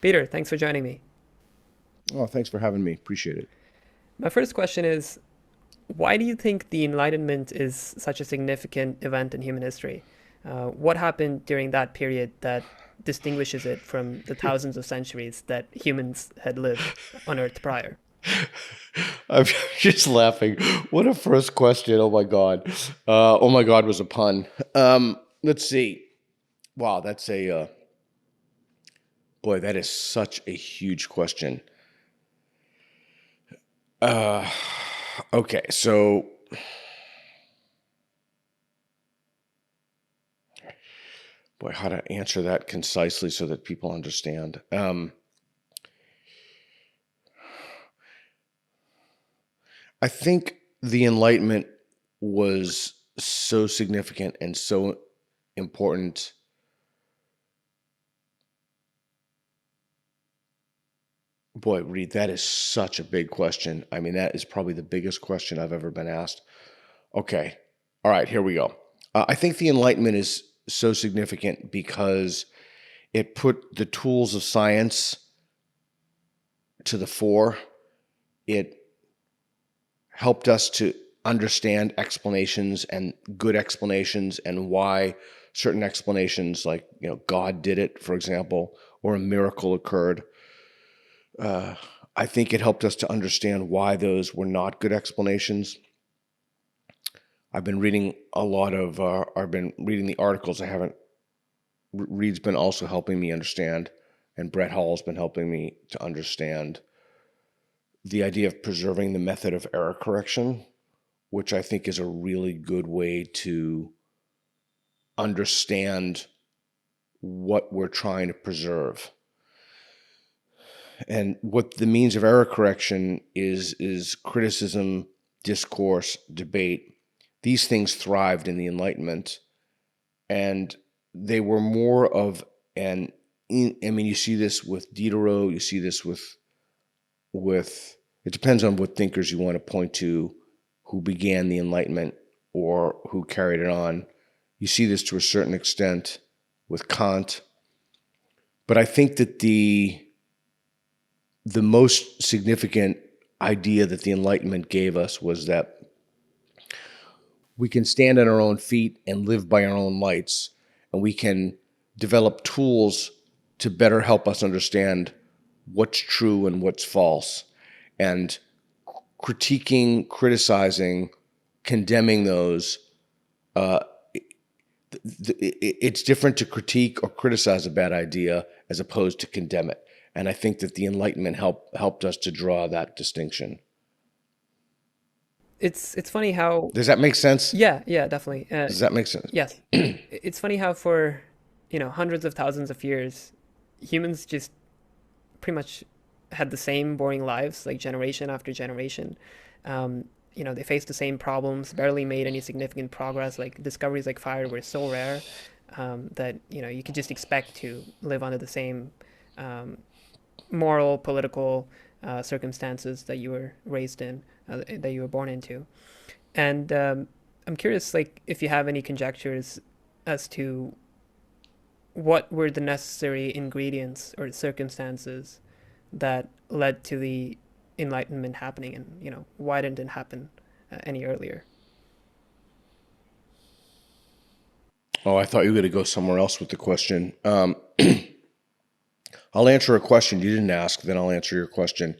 Peter, thanks for joining me. Oh, thanks for having me. Appreciate it. My first question is, why do you think the Enlightenment is such a significant event in human history? What happened during that period that distinguishes it from the thousands of centuries that humans had lived on Earth prior? I'm just laughing. What a first question. Oh my God. Oh my God was a pun. Let's see. Wow, that's boy, that is such a huge question. Uh, okay, so, boy, how to answer that concisely so that people understand. I think the Enlightenment was so significant and so important. Boy, Reed, that is such a big question. I mean, that is probably the biggest question I've ever been asked. Okay. All right, here we go. I think the Enlightenment is so significant because it put the tools of science to the fore. It helped us to understand explanations and good explanations and why certain explanations, like, God did it, for example, or a miracle occurred. I think it helped us to understand why those were not good explanations. I've been reading I've been reading the articles. I haven't, Reed's been also helping me understand, and Brett Hall's been helping me to understand the idea of preserving the method of error correction, which I think is a really good way to understand what we're trying to preserve. And what the means of error correction is criticism, discourse, debate. These things thrived in the Enlightenment, and they were more of an. I mean, you see this with Diderot. You see this with. It depends on what thinkers you want to point to, who began the Enlightenment or who carried it on. You see this to a certain extent with Kant, but I think that the most significant idea that the Enlightenment gave us was that we can stand on our own feet and live by our own lights, and we can develop tools to better help us understand what's true and what's false. And critiquing, criticizing, condemning those, uh, it's different to critique or criticize a bad idea as opposed to condemn it. And I think that the Enlightenment helped us to draw that distinction. It's funny how, Does that make sense? yeah, yeah, definitely. Does that make sense? Yes, it's funny how for hundreds of thousands of years, humans just pretty much had the same boring lives, like generation after generation. They faced the same problems, barely made any significant progress. Like discoveries like fire were so rare that you could just expect to live under the same um, moral, political circumstances that you were raised in, that you were born into. And I'm curious, like, if you have any conjectures as to what were the necessary ingredients or circumstances that led to the Enlightenment happening, and why didn't it happen any earlier? Oh, I thought you were going to go somewhere else with the question. I'll answer a question you didn't ask, then I'll answer your question.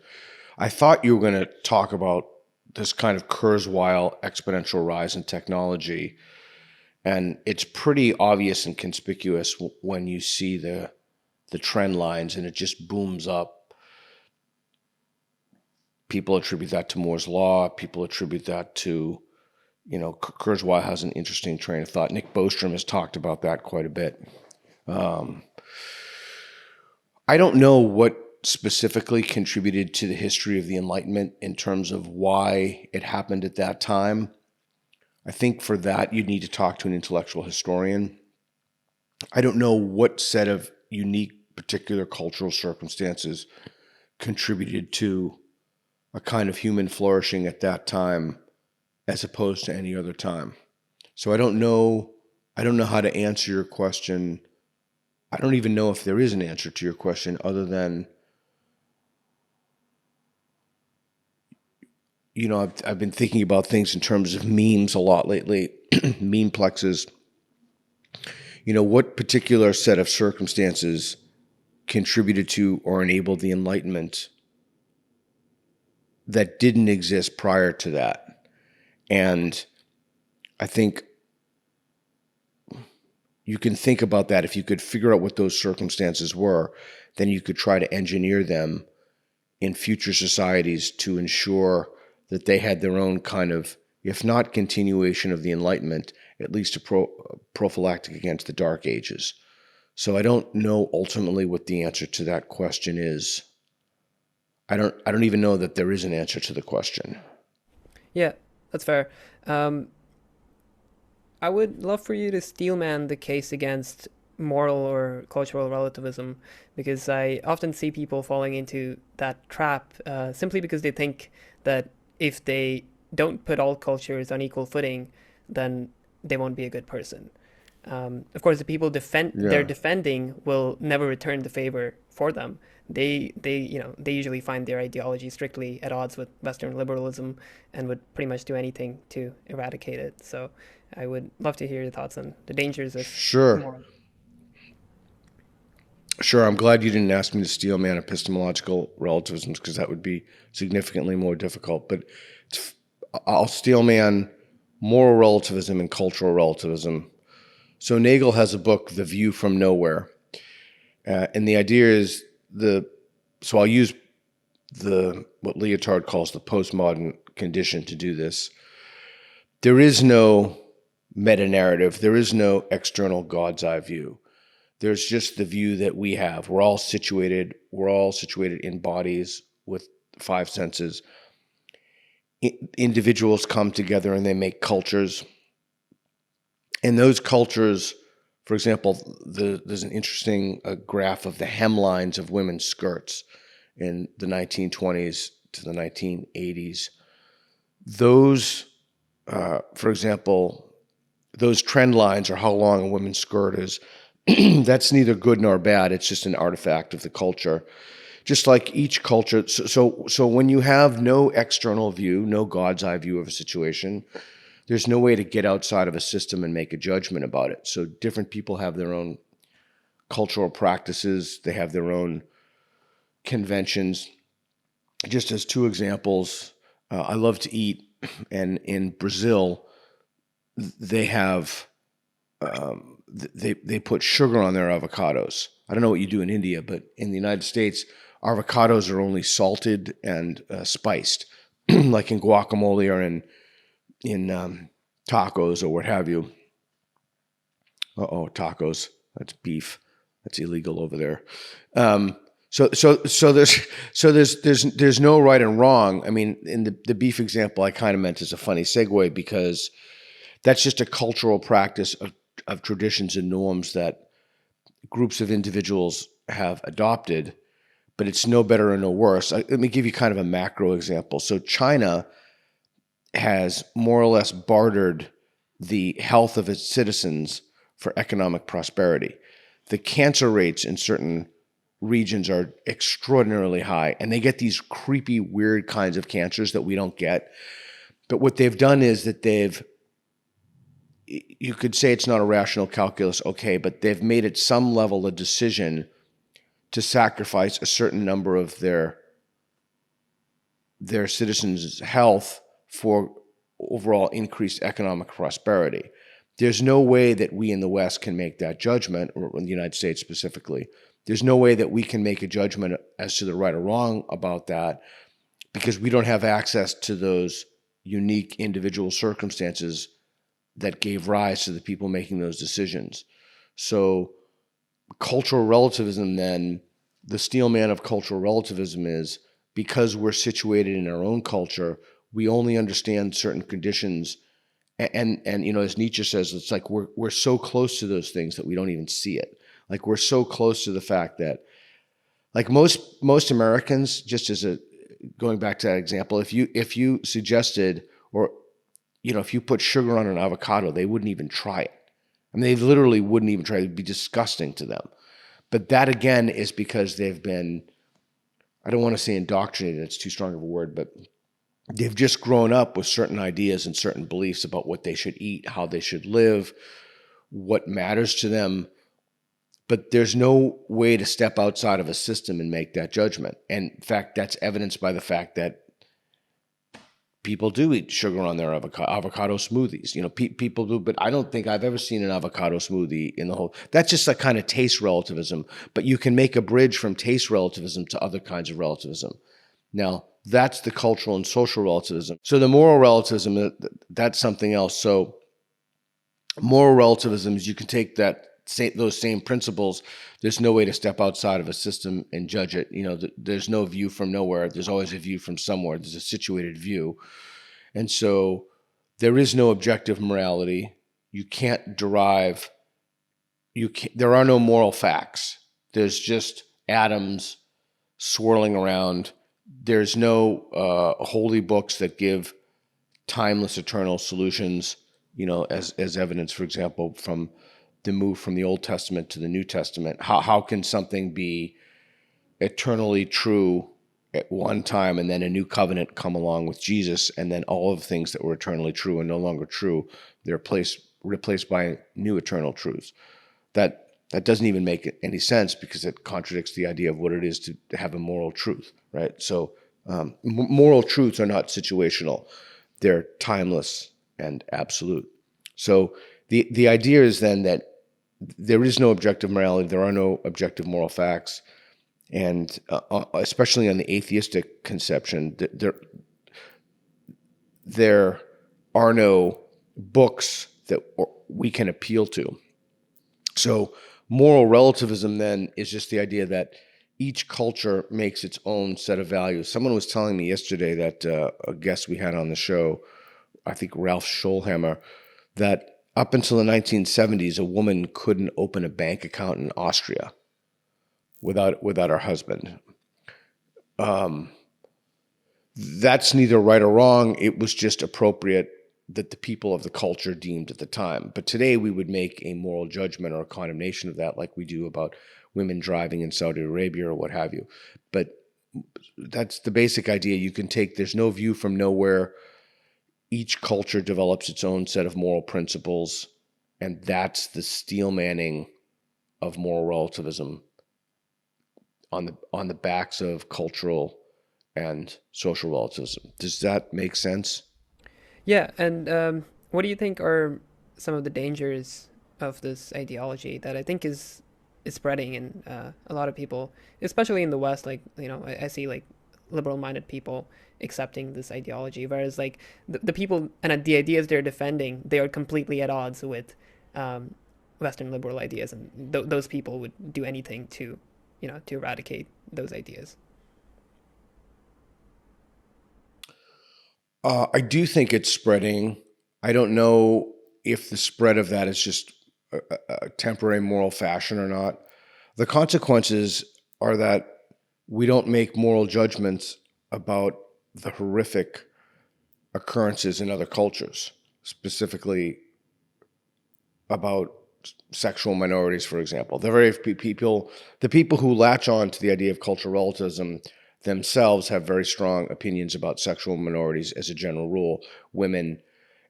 I thought you were going to talk about this kind of Kurzweil exponential rise in technology, and it's pretty obvious and conspicuous when you see the trend lines, and it just booms up. People attribute that to Moore's law. People attribute that to, Kurzweil has an interesting train of thought. Nick Bostrom has talked about that quite a bit. Um, I don't know what specifically contributed to the history of the Enlightenment in terms of why it happened at that time. I think for that, you'd need to talk to an intellectual historian. I don't know what set of unique, particular cultural circumstances contributed to a kind of human flourishing at that time as opposed to any other time. So I don't know how to answer your question I don't even know if there is an answer to your question other than, I've been thinking about things in terms of memes a lot lately, meme plexes. What particular set of circumstances contributed to or enabled the Enlightenment that didn't exist prior to that? And I think you can think about that. If you could figure out what those circumstances were, then you could try to engineer them in future societies to ensure that they had their own kind of, if not continuation of the Enlightenment, at least a prophylactic against the Dark Ages. So I don't know ultimately what the answer to that question is. I don't even know that there is an answer to the question. Yeah, that's fair. I would love for you to steelman the case against moral or cultural relativism, because I often see people falling into that trap simply because they think that if they don't put all cultures on equal footing, then they won't be a good person. Of course, the people they're Yeah. defending will never return the favor for them. They usually find their ideology strictly at odds with Western liberalism and would pretty much do anything to eradicate it. So I would love to hear your thoughts on the dangers of Sure. moral. Sure. I'm glad you didn't ask me to steel man epistemological relativism, because that would be significantly more difficult. But I'll steel man moral relativism and cultural relativism. So Nagel has a book, The View from Nowhere. And the idea is so I'll use what Lyotard calls the postmodern condition to do this. There is no meta-narrative. There is no external God's eye view. There's just the view that we have. We're all situated in bodies with five senses. Individuals come together and they make cultures. And those cultures, for example, there's an interesting graph of the hemlines of women's skirts in the 1920s to the 1980s. Those, for example, those trend lines are how long a woman's skirt is. That's neither good nor bad. It's just an artifact of the culture. Just like each culture. So when you have no external view, no God's eye view of a situation, there's no way to get outside of a system and make a judgment about it. So different people have their own cultural practices. They have their own conventions. Just as two examples, I love to eat, and in Brazil, they have they put sugar on their avocados. I don't know what you do in India, but in the United States, avocados are only salted and spiced, like in guacamole or in tacos or what have you. Tacos. That's beef. That's illegal over there. So there's no right and wrong. I mean, in the beef example, I kind of meant as a funny segue, because that's just a cultural practice of traditions and norms that groups of individuals have adopted, but it's no better or no worse. Let me give you kind of a macro example. So China has more or less bartered the health of its citizens for economic prosperity. The cancer rates in certain regions are extraordinarily high, and they get these creepy, weird kinds of cancers that we don't get. But what they've done is that you could say it's not a rational calculus, okay, but they've made at some level a decision to sacrifice a certain number of their citizens' health for overall increased economic prosperity. There's no way that we in the West can make that judgment, or in the United States specifically. There's no way that we can make a judgment as to the right or wrong about that, because we don't have access to those unique individual circumstances that gave rise to the people making those decisions. So cultural relativism, then, the steelman of cultural relativism is, because we're situated in our own culture, we only understand certain conditions. And as Nietzsche says, it's like we're so close to those things that we don't even see it. Like, we're so close to the fact that, like, most Americans, just as going back to that example, if you suggested, or if you put sugar on an avocado, they wouldn't even try it. I mean, they literally wouldn't even try it. It'd be disgusting to them. But that again is because they've been, I don't want to say indoctrinated, it's too strong of a word, but they've just grown up with certain ideas and certain beliefs about what they should eat, how they should live, what matters to them. But there's no way to step outside of a system and make that judgment. And in fact, that's evidenced by the fact that people do eat sugar on their avocado smoothies. People do, but I don't think I've ever seen an avocado smoothie in the whole. That's just a kind of taste relativism. But you can make a bridge from taste relativism to other kinds of relativism. Now, that's the cultural and social relativism. So the moral relativism, that's something else. So moral relativism is you can take those same principles. There's no way to step outside of a system and judge it. There's no view from nowhere. There's always a view from somewhere. There's a situated view. And so there is no objective morality. You can't derive, there are no moral facts. There's just atoms swirling around. There's no holy books that give timeless, eternal solutions, as evidence, for example, from the move from the Old Testament to the New Testament. How can something be eternally true at one time and then a new covenant come along with Jesus, and then all of the things that were eternally true and no longer true, they're replaced by new eternal truths? That doesn't even make any sense, because it contradicts the idea of what it is to have a moral truth, right? So moral truths are not situational. They're timeless and absolute. So the idea is then that there is no objective morality. There are no objective moral facts. And especially on the atheistic conception, there are no books that we can appeal to. So moral relativism then is just the idea that each culture makes its own set of values. Someone was telling me yesterday that a guest we had on the show, I think Ralph Scholhammer, that up until the 1970s, a woman couldn't open a bank account in Austria without her husband. That's neither right or wrong. It was just appropriate that the people of the culture deemed at the time. But today we would make a moral judgment or a condemnation of that, like we do about women driving in Saudi Arabia or what have you. But that's the basic idea. You can take, there's no view from nowhere. Each culture develops its own set of moral principles, and that's the steel manning of moral relativism on the backs of cultural and social relativism. Does that make sense? Yeah, and what do you think are some of the dangers of this ideology that I think is spreading in a lot of people, especially in the West? Like, I see like liberal-minded people accepting this ideology, whereas like the people and the ideas they're defending, they are completely at odds with Western liberal ideas, and those people would do anything to eradicate those ideas. I do think it's spreading. I don't know if the spread of that is just a temporary moral fashion or not. The consequences are that we don't make moral judgments about the horrific occurrences in other cultures, specifically about sexual minorities, for example. The people who latch on to the idea of cultural relativism themselves have very strong opinions about sexual minorities as a general rule, women,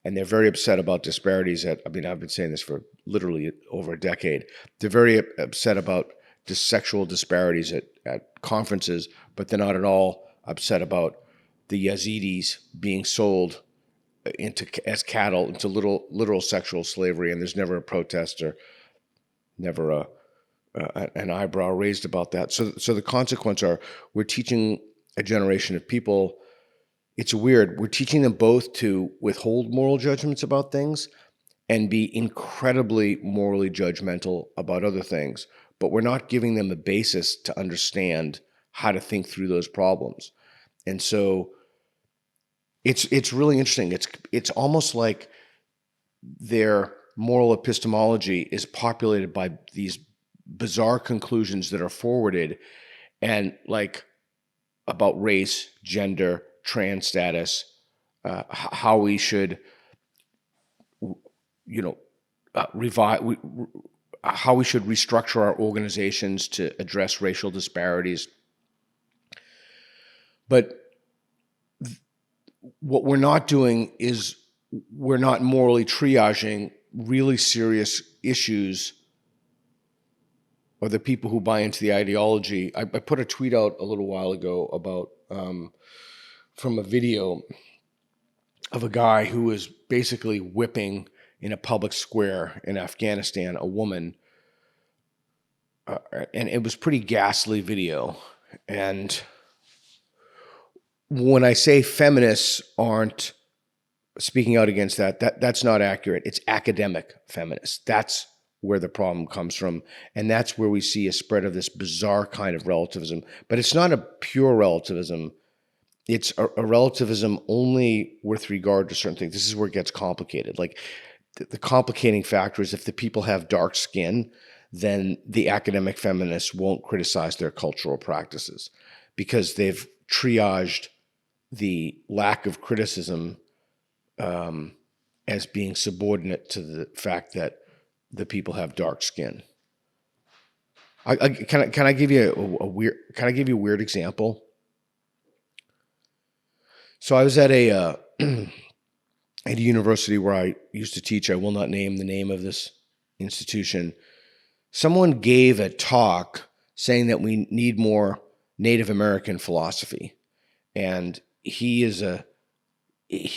and they're very upset about disparities I've been saying this for literally over a decade. They're very upset about sexual disparities at conferences, but they're not at all upset about the Yazidis being sold as cattle into literal sexual slavery, and there's never a protest or never an eyebrow raised about that. So the consequence are we're teaching a generation of people. It's weird. We're teaching them both to withhold moral judgments about things and be incredibly morally judgmental about other things, but we're not giving them a basis to understand how to think through those problems. And so it's really interesting. It's almost like their moral epistemology is populated by these bizarre conclusions that are forwarded, and like about race, gender, trans status, how we should, how we should restructure our organizations to address racial disparities. But what we're not doing is we're not morally triaging really serious issues or the people who buy into the ideology. I put a tweet out a little while ago about from a video of a guy who was basically whipping in a public square in Afghanistan a woman, and it was pretty ghastly video. And when I say feminists aren't speaking out against that's not accurate. It's academic feminists. That's where the problem comes from. And that's where we see a spread of this bizarre kind of relativism. But it's not a pure relativism. It's a relativism only with regard to certain things. This is where it gets complicated. Like the complicating factor is if the people have dark skin, then the academic feminists won't criticize their cultural practices because they've triaged the lack of criticism as being subordinate to the fact that the people have dark skin. Can I give you a weird example? So I was at a university where I used to teach. I will not name the name of this institution. Someone gave a talk saying that we need more Native American philosophy, and he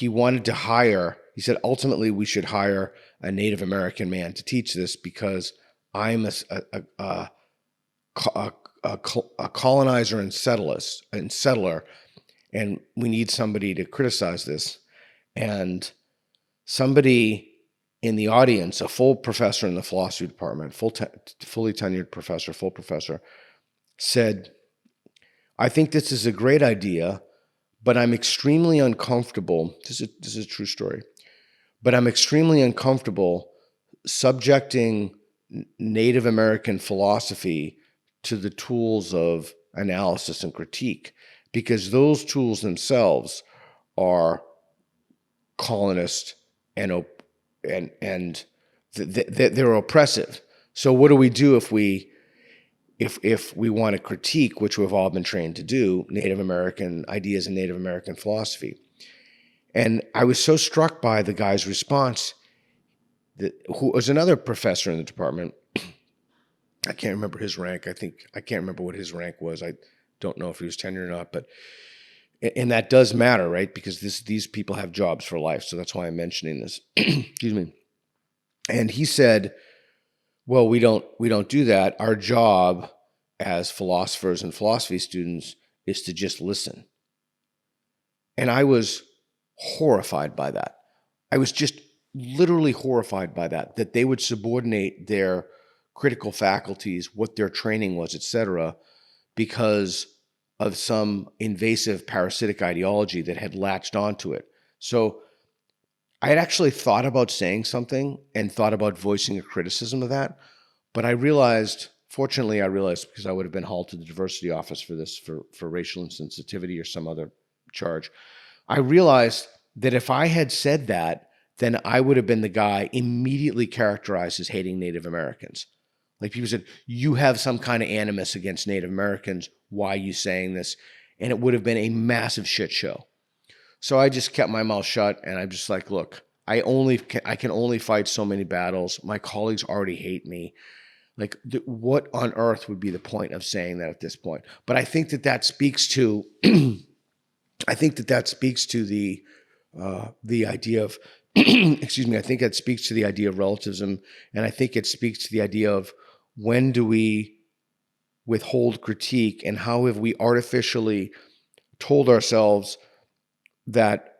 wanted to hire. He said ultimately we should hire a Native American man to teach this because I'm a colonizer and settler, and we need somebody to criticize this. And somebody in the audience, a full professor in the philosophy department, fully tenured professor, full professor, said, "I think this is a great idea, but I'm extremely uncomfortable." This is a true story. "But I'm extremely uncomfortable subjecting Native American philosophy to the tools of analysis and critique, because those tools themselves are colonist and they're oppressive. So what do we do if we want to critique, which we've all been trained to do, Native American ideas and Native American philosophy?" And I was so struck by the guy's response, who was another professor in the department. I can't remember his rank. I can't remember what his rank was. I don't know if he was tenured or not, and that does matter, right? Because these people have jobs for life. So that's why I'm mentioning this. Excuse me. And he said, "Well, we don't do that. Our job as philosophers and philosophy students is to just listen." And I was horrified by that. I was just literally horrified by that they would subordinate their critical faculties, what their training was, etc., because of some invasive parasitic ideology that had latched onto it. So I had actually thought about saying something and thought about voicing a criticism of that, but fortunately I realized, because I would have been hauled to the diversity office for this, for racial insensitivity or some other charge. I realized that if I had said that, then I would have been the guy immediately characterized as hating Native Americans. Like people said, "You have some kind of animus against Native Americans. Why are you saying this?" And it would have been a massive shit show. So I just kept my mouth shut, and I'm just like, look, I can only fight so many battles. My colleagues already hate me. Like, what on earth would be the point of saying that at this point? But I think that speaks to, I think that speaks to the idea of, excuse me, I think that speaks to the idea of relativism, and I think it speaks to the idea of when do we withhold critique, and how have we artificially told ourselves that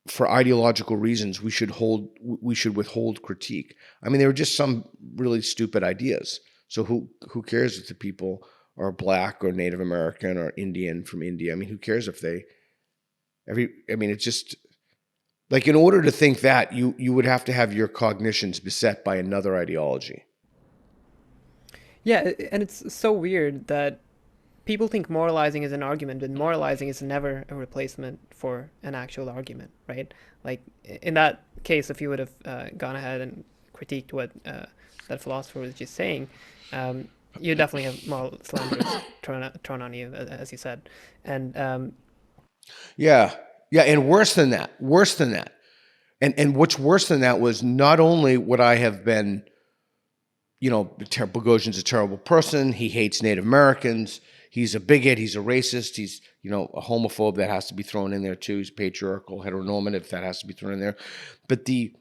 for ideological reasons we should withhold critique. I mean, there were just some really stupid ideas. So who cares if the people are Black or Native American or Indian from India? I mean, who cares if it's just like, in order to think that, you would have to have your cognitions beset by another ideology. Yeah, and it's so weird that people think moralizing is an argument, but moralizing is never a replacement for an actual argument, right? Like in that case, if you would have gone ahead and critiqued what that philosopher was just saying, you definitely have moral slanders thrown on you, as you said, and Yeah. Yeah. And worse than that, And what's worse than that was not only would I have been, Boghossian's a terrible person. He hates Native Americans. He's a bigot. He's a racist. He's, a homophobe. That has to be thrown in there too. He's patriarchal, heteronormative. That has to be thrown in there. But the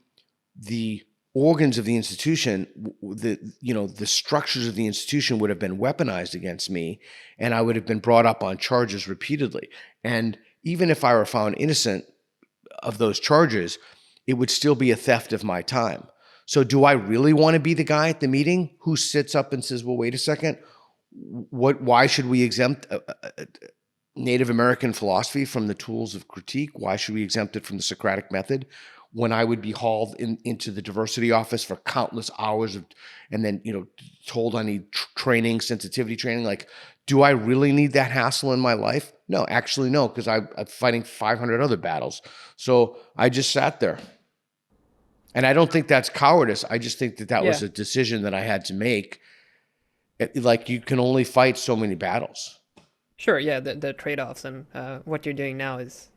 organs of the institution, the structures of the institution would have been weaponized against me, and I would have been brought up on charges repeatedly. And even if I were found innocent of those charges, it would still be a theft of my time. So do I really want to be the guy at the meeting who sits up and says, well, wait a second, why should we exempt Native American philosophy from the tools of critique? Why should we exempt it from the Socratic method, when I would be hauled into the diversity office for countless hours and then, told I need training, sensitivity training? Like, do I really need that hassle in my life? No, actually, no, because I'm fighting 500 other battles. So I just sat there. And I don't think that's cowardice. I just think that was a decision that I had to make. Like, you can only fight so many battles. Sure, yeah, the trade-offs, and what you're doing now is,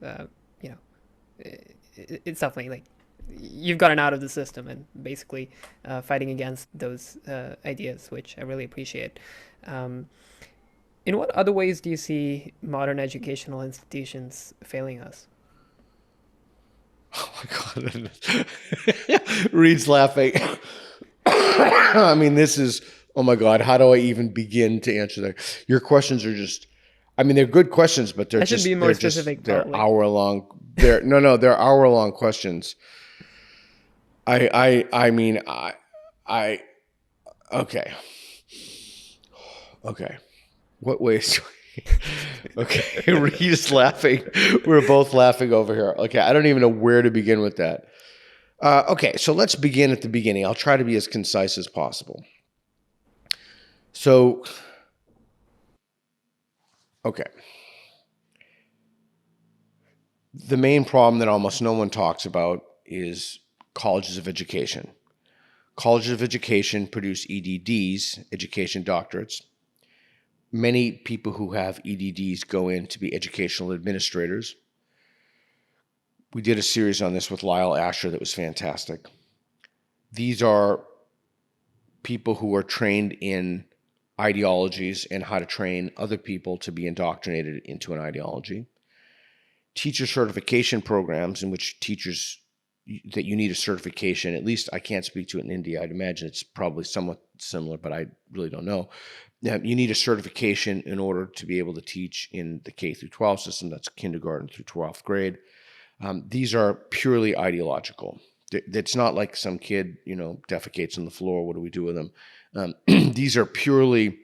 it's definitely like you've gotten out of the system and basically fighting against those ideas, which I really appreciate. In what other ways do you see modern educational institutions failing us? Oh my God. Reed's laughing. I mean, this is, oh my God, how do I even begin to answer that? Your questions are just, they're good questions, but they're just, be more specific, they're hour-long. They're hour-long questions. Okay. What ways? Okay, Reed is laughing. We're both laughing over here. Okay, I don't even know where to begin with that. Okay, so let's begin at the beginning. I'll try to be as concise as possible. So, okay. The main problem that almost no one talks about is colleges of education. Colleges of education produce EDDs, education doctorates. Many people who have EDDs go in to be educational administrators. We did a series on this with Lyle Asher that was fantastic. These are people who are trained in ideologies and how to train other people to be indoctrinated into an ideology. Teacher certification programs in which that you need a certification, at least I can't speak to it in India. I'd imagine it's probably somewhat similar, but I really don't know. You need a certification in order to be able to teach in the K through 12 system. That's kindergarten through 12th grade. These are purely ideological. It's not like some kid, defecates on the floor. What do we do with them? These are purely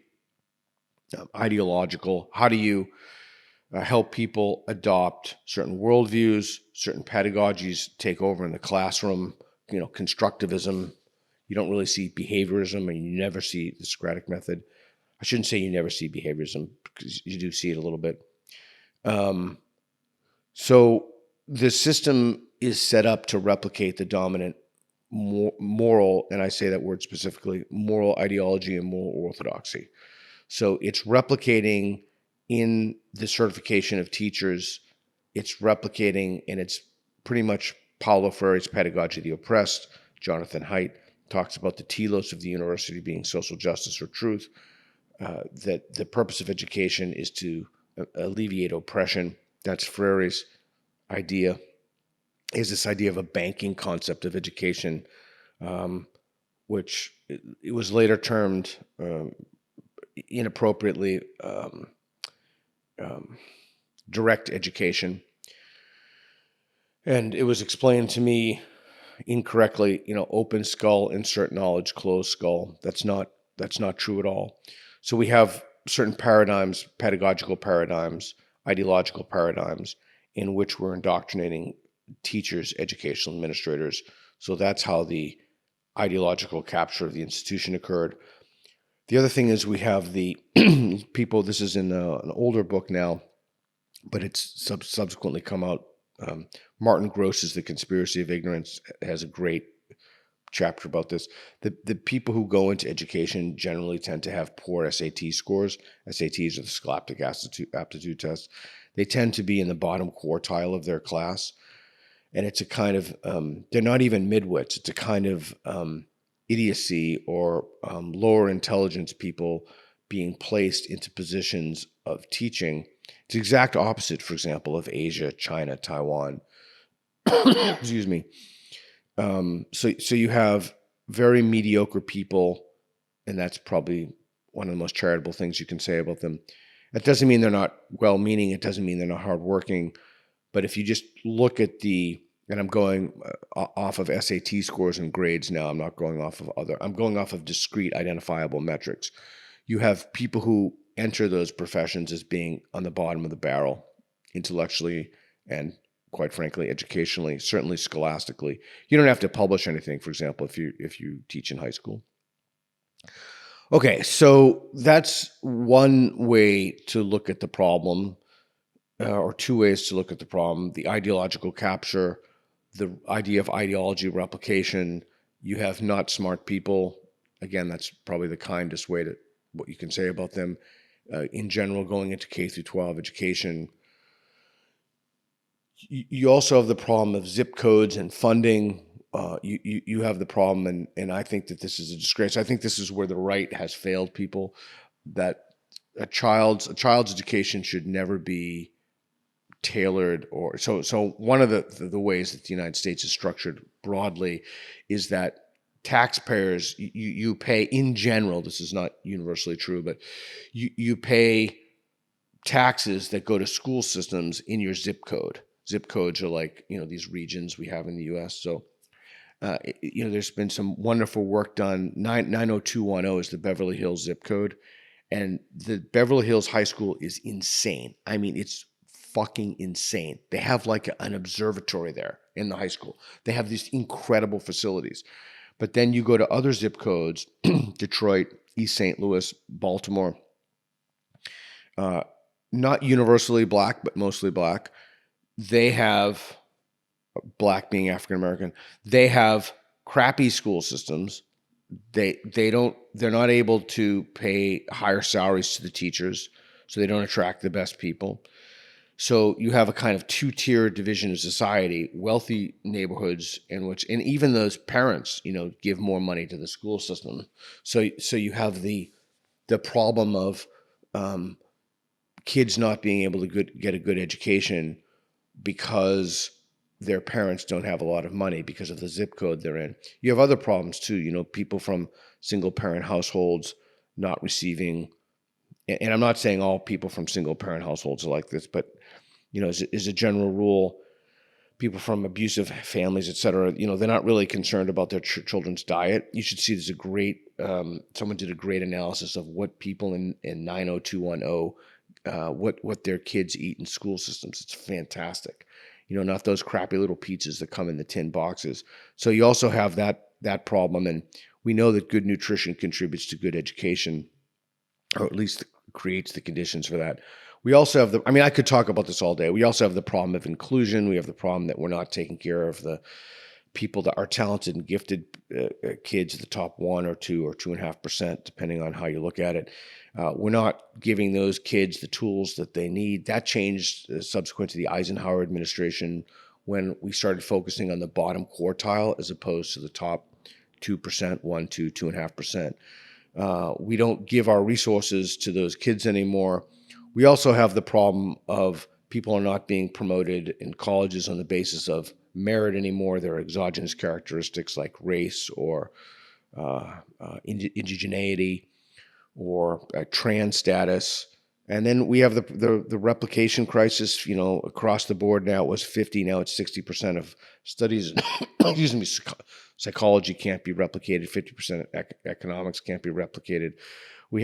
ideological. How do you help people adopt certain worldviews, certain pedagogies take over in the classroom? Constructivism. You don't really see behaviorism, and you never see the Socratic method. I shouldn't say you never see behaviorism, because you do see it a little bit. So the system is set up to replicate the dominant moral, and I say that word specifically, moral ideology and moral orthodoxy. So it's replicating in the certification of teachers, it's replicating, and it's pretty much Paulo Freire's Pedagogy of the Oppressed. Jonathan Haidt talks about the telos of the university being social justice or truth. That the purpose of education is to alleviate oppression. That's Freire's idea, is this idea of a banking concept of education, which it was later termed inappropriately direct education. And it was explained to me incorrectly, open skull, insert knowledge, closed skull. That's not true at all. So we have certain paradigms, pedagogical paradigms, ideological paradigms, in which we're indoctrinating teachers, educational administrators. So that's how the ideological capture of the institution occurred. The other thing is we have the people, this is in an older book now, but it's subsequently come out. Martin Gross's The Conspiracy of Ignorance has a great chapter about this. The people who go into education generally tend to have poor SAT scores. SATs are the Scholastic Aptitude Test. They tend to be in the bottom quartile of their class. And it's a kind of, they're not even midwits. It's a kind of idiocy or lower intelligence people being placed into positions of teaching. It's the exact opposite, for example, of Asia, China, Taiwan. Excuse me. So you have very mediocre people, and that's probably one of the most charitable things you can say about them. That doesn't mean they're not well-meaning. It doesn't mean they're not hardworking. But if you just look at and I'm going off of SAT scores and grades now. I'm not going off of I'm going off of discrete identifiable metrics. You have people who enter those professions as being on the bottom of the barrel, intellectually and quite frankly, educationally, certainly scholastically. You don't have to publish anything, for example, if you teach in high school. Okay, so that's one way to look at the problem, or two ways to look at the problem: the ideological capture, the idea of ideology replication. You have not smart people. Again, that's probably the kindest way to what you can say about them. In general, going into K through 12 education, you also have the problem of zip codes and funding. You have the problem, and I think that this is a disgrace. I think this is where the right has failed people. That a child's education should never be tailored, or so one of the ways that the United States is structured broadly is that taxpayers, you pay, in general, this is not universally true, but you pay taxes that go to school systems in your zip code. Zip codes are like, these regions we have in the US. So there's been some wonderful work done. 90210 is the Beverly Hills zip code, and the Beverly Hills High School is insane. I mean, it's fucking insane. They have like an observatory there in the high school. They have these incredible facilities. But then you go to other zip codes, Detroit, East St. Louis, Baltimore, not universally black, but mostly black. They have, black being African American, they have crappy school systems. They're not able to pay higher salaries to the teachers, so they don't attract the best people. So you have a kind of two-tier division of society: wealthy neighborhoods and even those parents, give more money to the school system. So you have the problem of kids not being able to get a good education because their parents don't have a lot of money because of the zip code they're in. You have other problems too, people from single-parent households not receiving. And I'm not saying all people from single-parent households are like this, but as a general rule, people from abusive families, et cetera, they're not really concerned about their children's diet. You should see there's a great, someone did a great analysis of what people in 90210, what their kids eat in school systems. It's fantastic. Not those crappy little pizzas that come in the tin boxes. So you also have that problem. And we know that good nutrition contributes to good education, or at least creates the conditions for that. We also have I could talk about this all day. We also have the problem of inclusion. We have the problem that we're not taking care of the people that are talented and gifted kids, the top 1 or 2 or 2.5%, depending on how you look at it. We're not giving those kids the tools that they need. That changed subsequent to the Eisenhower administration, when we started focusing on the bottom quartile as opposed to the top 2%, 1, 2, 2.5%. We don't give our resources to those kids anymore. We also have the problem of people are not being promoted in colleges on the basis of merit anymore. There are exogenous characteristics like race or indigeneity or trans status. And then we have the replication crisis, across the board. Now it was 50, now it's 60% of studies, excuse me, psychology can't be replicated, 50% economics can't be replicated.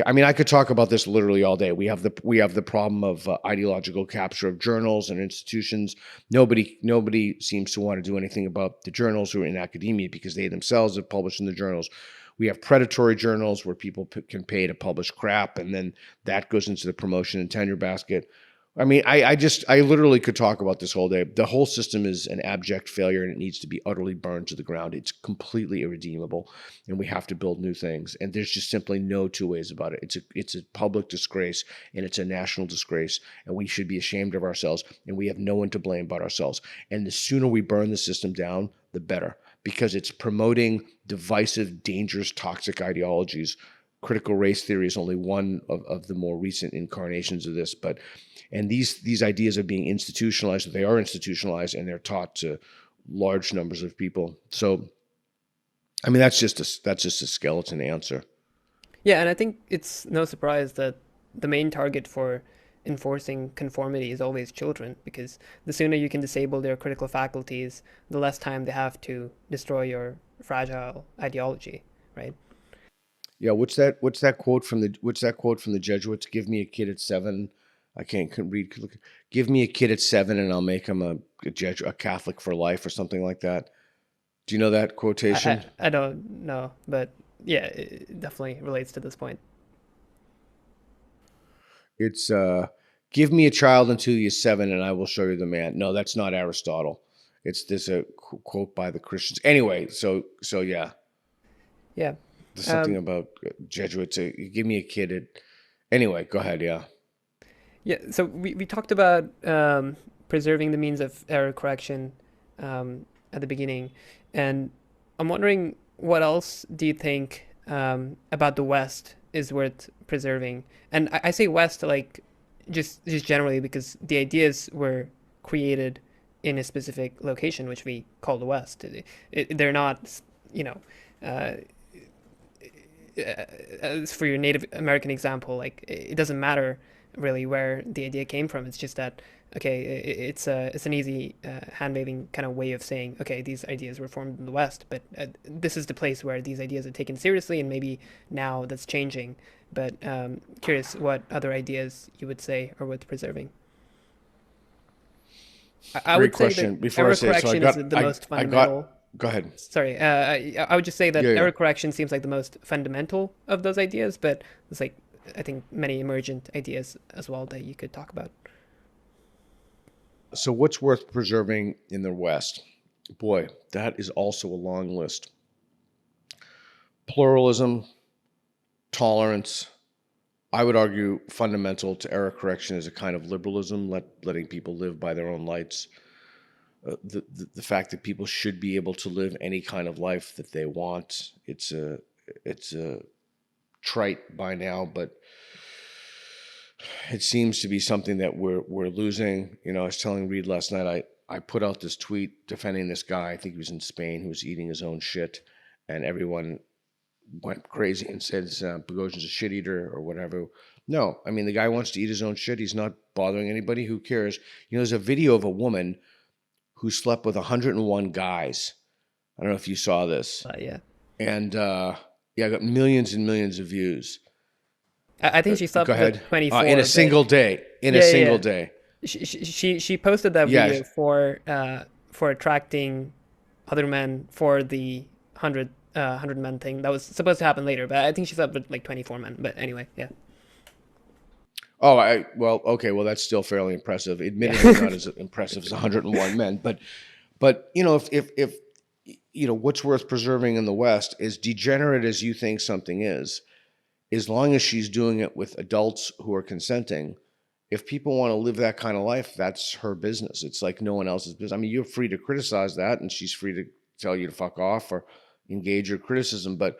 I could talk about this literally all day. We have the problem of ideological capture of journals and institutions. Nobody seems to want to do anything about the journals who are in academia because they themselves have published in the journals. We have predatory journals where people can pay to publish crap, and then that goes into the promotion and tenure basket. I mean, I literally could talk about this whole day. The whole system is an abject failure and it needs to be utterly burned to the ground. It's completely irredeemable and we have to build new things. And there's just simply no two ways about it. It's a public disgrace and it's a national disgrace and we should be ashamed of ourselves and we have no one to blame but ourselves. And the sooner we burn the system down, the better, because it's promoting divisive, dangerous, toxic ideologies. Critical race theory is only one of the more recent incarnations of this, and these ideas are being institutionalized. They are institutionalized, and they're taught to large numbers of people. So, I mean, that's just a skeleton answer. Yeah, and I think it's no surprise that the main target for enforcing conformity is always children, because the sooner you can disable their critical faculties, the less time they have to destroy your fragile ideology, right? Yeah, what's that quote from the Jesuits? Give me a kid at 7. I can't read. Give me a kid at 7, and I'll make him a Catholic for life, or something like that. Do you know that quotation? I don't know, but yeah, it definitely relates to this point. It's give me a child until you're 7, and I will show you the man. No, that's not Aristotle. It's this a quote by the Christians. Anyway, so yeah, Yeah. there's something about Jesuits. Give me a kid at. Anyway, go ahead. Yeah. Yeah, so we talked about preserving the means of error correction at the beginning, and I'm wondering what else do you think about the West is worth preserving? And I say West like just generally because the ideas were created in a specific location, which we call the West. They're not, you know, uh, as for your Native American example, like it doesn't matter really where the idea came from. It's just that okay, it's an easy hand waving kind of way of saying okay, these ideas were formed in the West, but this is the place where these ideas are taken seriously, and maybe now that's changing. But curious what other ideas you would say are worth preserving. I Great would say question. that Before I error say it, so correction is the most I got. fundamental. Go ahead. Sorry, I would just say that Yeah, yeah. error correction seems like the most fundamental of those ideas, but there's like I think many emergent ideas as well that you could talk about. So, what's worth preserving in the West? Boy, that is also a long list. Pluralism, tolerance. I would argue fundamental to error correction is a kind of liberalism, letting people live by their own lights. The fact that people should be able to live any kind of life that they want. It's a trite by now, but it seems to be something that we're losing. You know, I was telling Reed last night, I put out this tweet defending this guy, I think he was in Spain, who was eating his own shit, and everyone went crazy and said Boghossian's a shit eater or whatever. No, I mean, the guy wants to eat his own shit. He's not bothering anybody. Who cares? You know, there's a video of a woman who slept with 101 guys. I don't know if you saw this. Yeah, And yeah, I got millions and millions of views. I think she slept Go ahead. with 24 In a single day. In a single day. She posted that Yes. video for attracting other men for the 100 men thing that was supposed to happen later, but I think she slept with like 24 men. But anyway, yeah. Oh, well, okay, well that's still fairly impressive. Admittedly, not as impressive as 101 men, but you know, if you know what's worth preserving in the West is degenerate as you think something is, as long as she's doing it with adults who are consenting. If people want to live that kind of life, that's her business. It's like no one else's business. I mean, you're free to criticize that, and she's free to tell you to fuck off or engage your criticism, but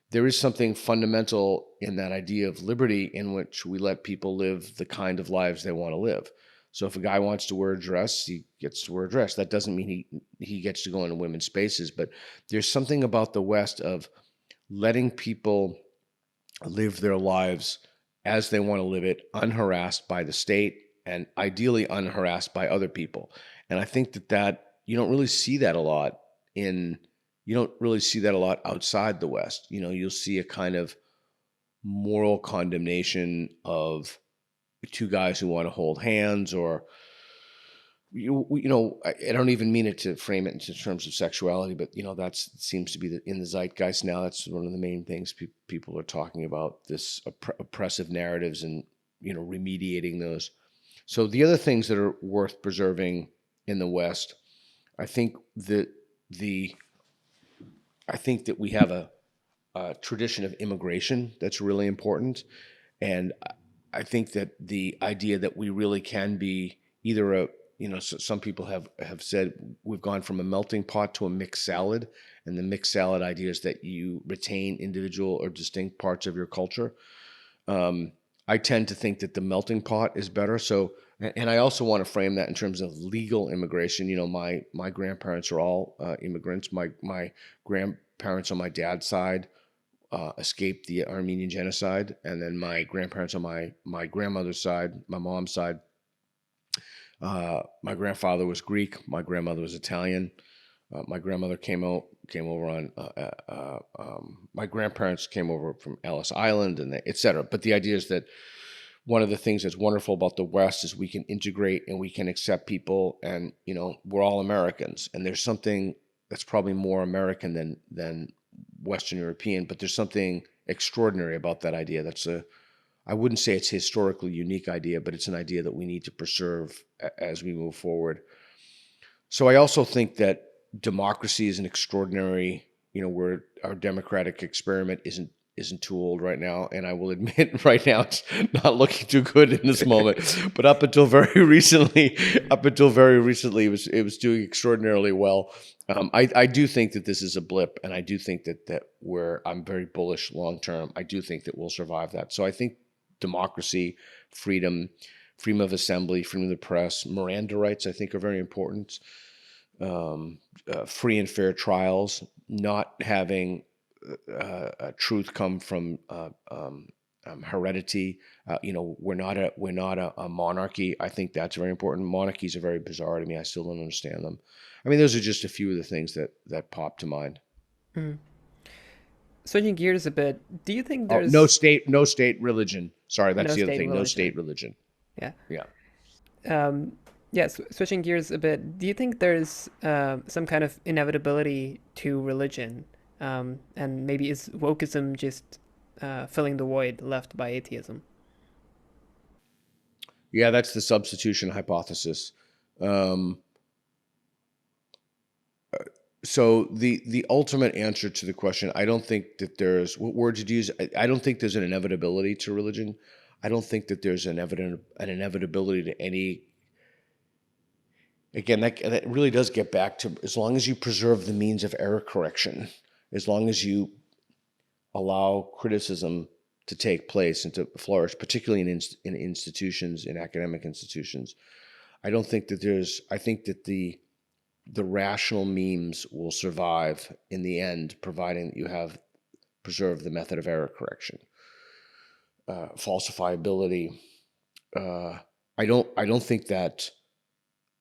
there is something fundamental in that idea of liberty in which we let people live the kind of lives they want to live. So if a guy wants to wear a dress, he gets to wear a dress. That doesn't mean he gets to go into women's spaces, but there's something about the West of letting people live their lives as they want to live it, unharassed by the state and ideally unharassed by other people. And I think that you don't really see that a lot outside the West. You know, you'll see a kind of moral condemnation of two guys who want to hold hands, or you know, I don't even mean it to frame it in terms of sexuality, but you know, that seems to be in the zeitgeist now. That's one of the main things people are talking about, this oppressive narratives and, you know, remediating those. So the other things that are worth preserving in the West, I think that the I think that we have a tradition of immigration that's really important, and I think that the idea that we really can be either some people have said we've gone from a melting pot to a mixed salad, and the mixed salad idea is that you retain individual or distinct parts of your culture. I tend to think that the melting pot is better. So, and I also want to frame that in terms of legal immigration. My grandparents are all immigrants. My grandparents on my dad's side escaped the Armenian genocide, and then my grandparents on my grandmother's side, my mom's side, my grandfather was Greek, my grandmother was Italian. My grandmother came over on. My grandparents came over from Ellis Island, and et cetera. But the idea is that one of the things that's wonderful about the West is we can integrate and we can accept people, and we're all Americans. And there's something that's probably more American than Western European, but there's something extraordinary about that idea. I wouldn't say it's a historically unique idea, but it's an idea that we need to preserve as we move forward. So I also think that democracy is an extraordinary, where our democratic experiment isn't too old right now. And I will admit right now it's not looking too good in this moment. But up until very recently, it was doing extraordinarily well. I do think that this is a blip, and I do think that I'm very bullish long term. I do think that we'll survive that. So I think democracy, freedom of assembly, freedom of the press, Miranda rights, I think are very important. Free and fair trials, not having truth come from heredity. We're not a monarchy. I think that's very important. Monarchies are very bizarre to me. I still don't understand them. I mean, those are just a few of the things that pop to mind. Mm. Switching gears a bit, do you think there's no state religion? Sorry, that's the other thing. Religion. No state religion. Yeah. Yeah. Yes, switching gears a bit, do you think there's some kind of inevitability to religion? And maybe is wokeism just filling the void left by atheism? Yeah, that's the substitution hypothesis. So the ultimate answer to the question, I don't think that there's, what word did you use? I don't think there's an inevitability to religion. I don't think that there's an inevitability to any. Again, that really does get back to, as long as you preserve the means of error correction, as long as you allow criticism to take place and to flourish, particularly in institutions, in academic institutions, I think that the rational memes will survive in the end, providing that you have preserved the method of error correction. Falsifiability. I don't think that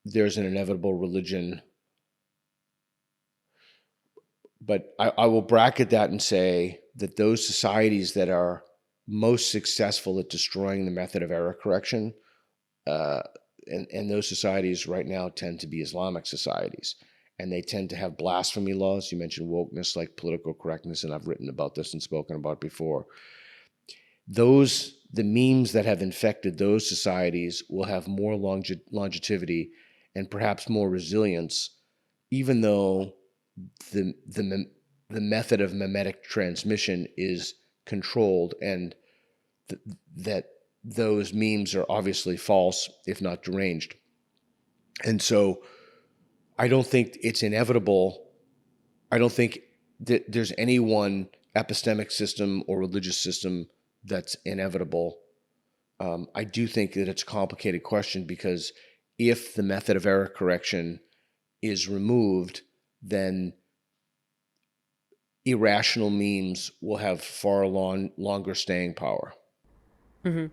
there's an inevitable religion, but I will bracket that and say that those societies that are most successful at destroying the method of error correction, and those societies right now tend to be Islamic societies, and they tend to have blasphemy laws. You mentioned wokeness, like political correctness, and I've written about this and spoken about it before. The memes that have infected those societies will have more longevity and perhaps more resilience, even though the method of memetic transmission is controlled, and that those memes are obviously false, if not deranged. And so I don't think it's inevitable. I don't think that there's any one epistemic system or religious system that's inevitable. I do think that it's a complicated question, because if the method of error correction is removed, then irrational memes will have far longer staying power. Mm-hmm.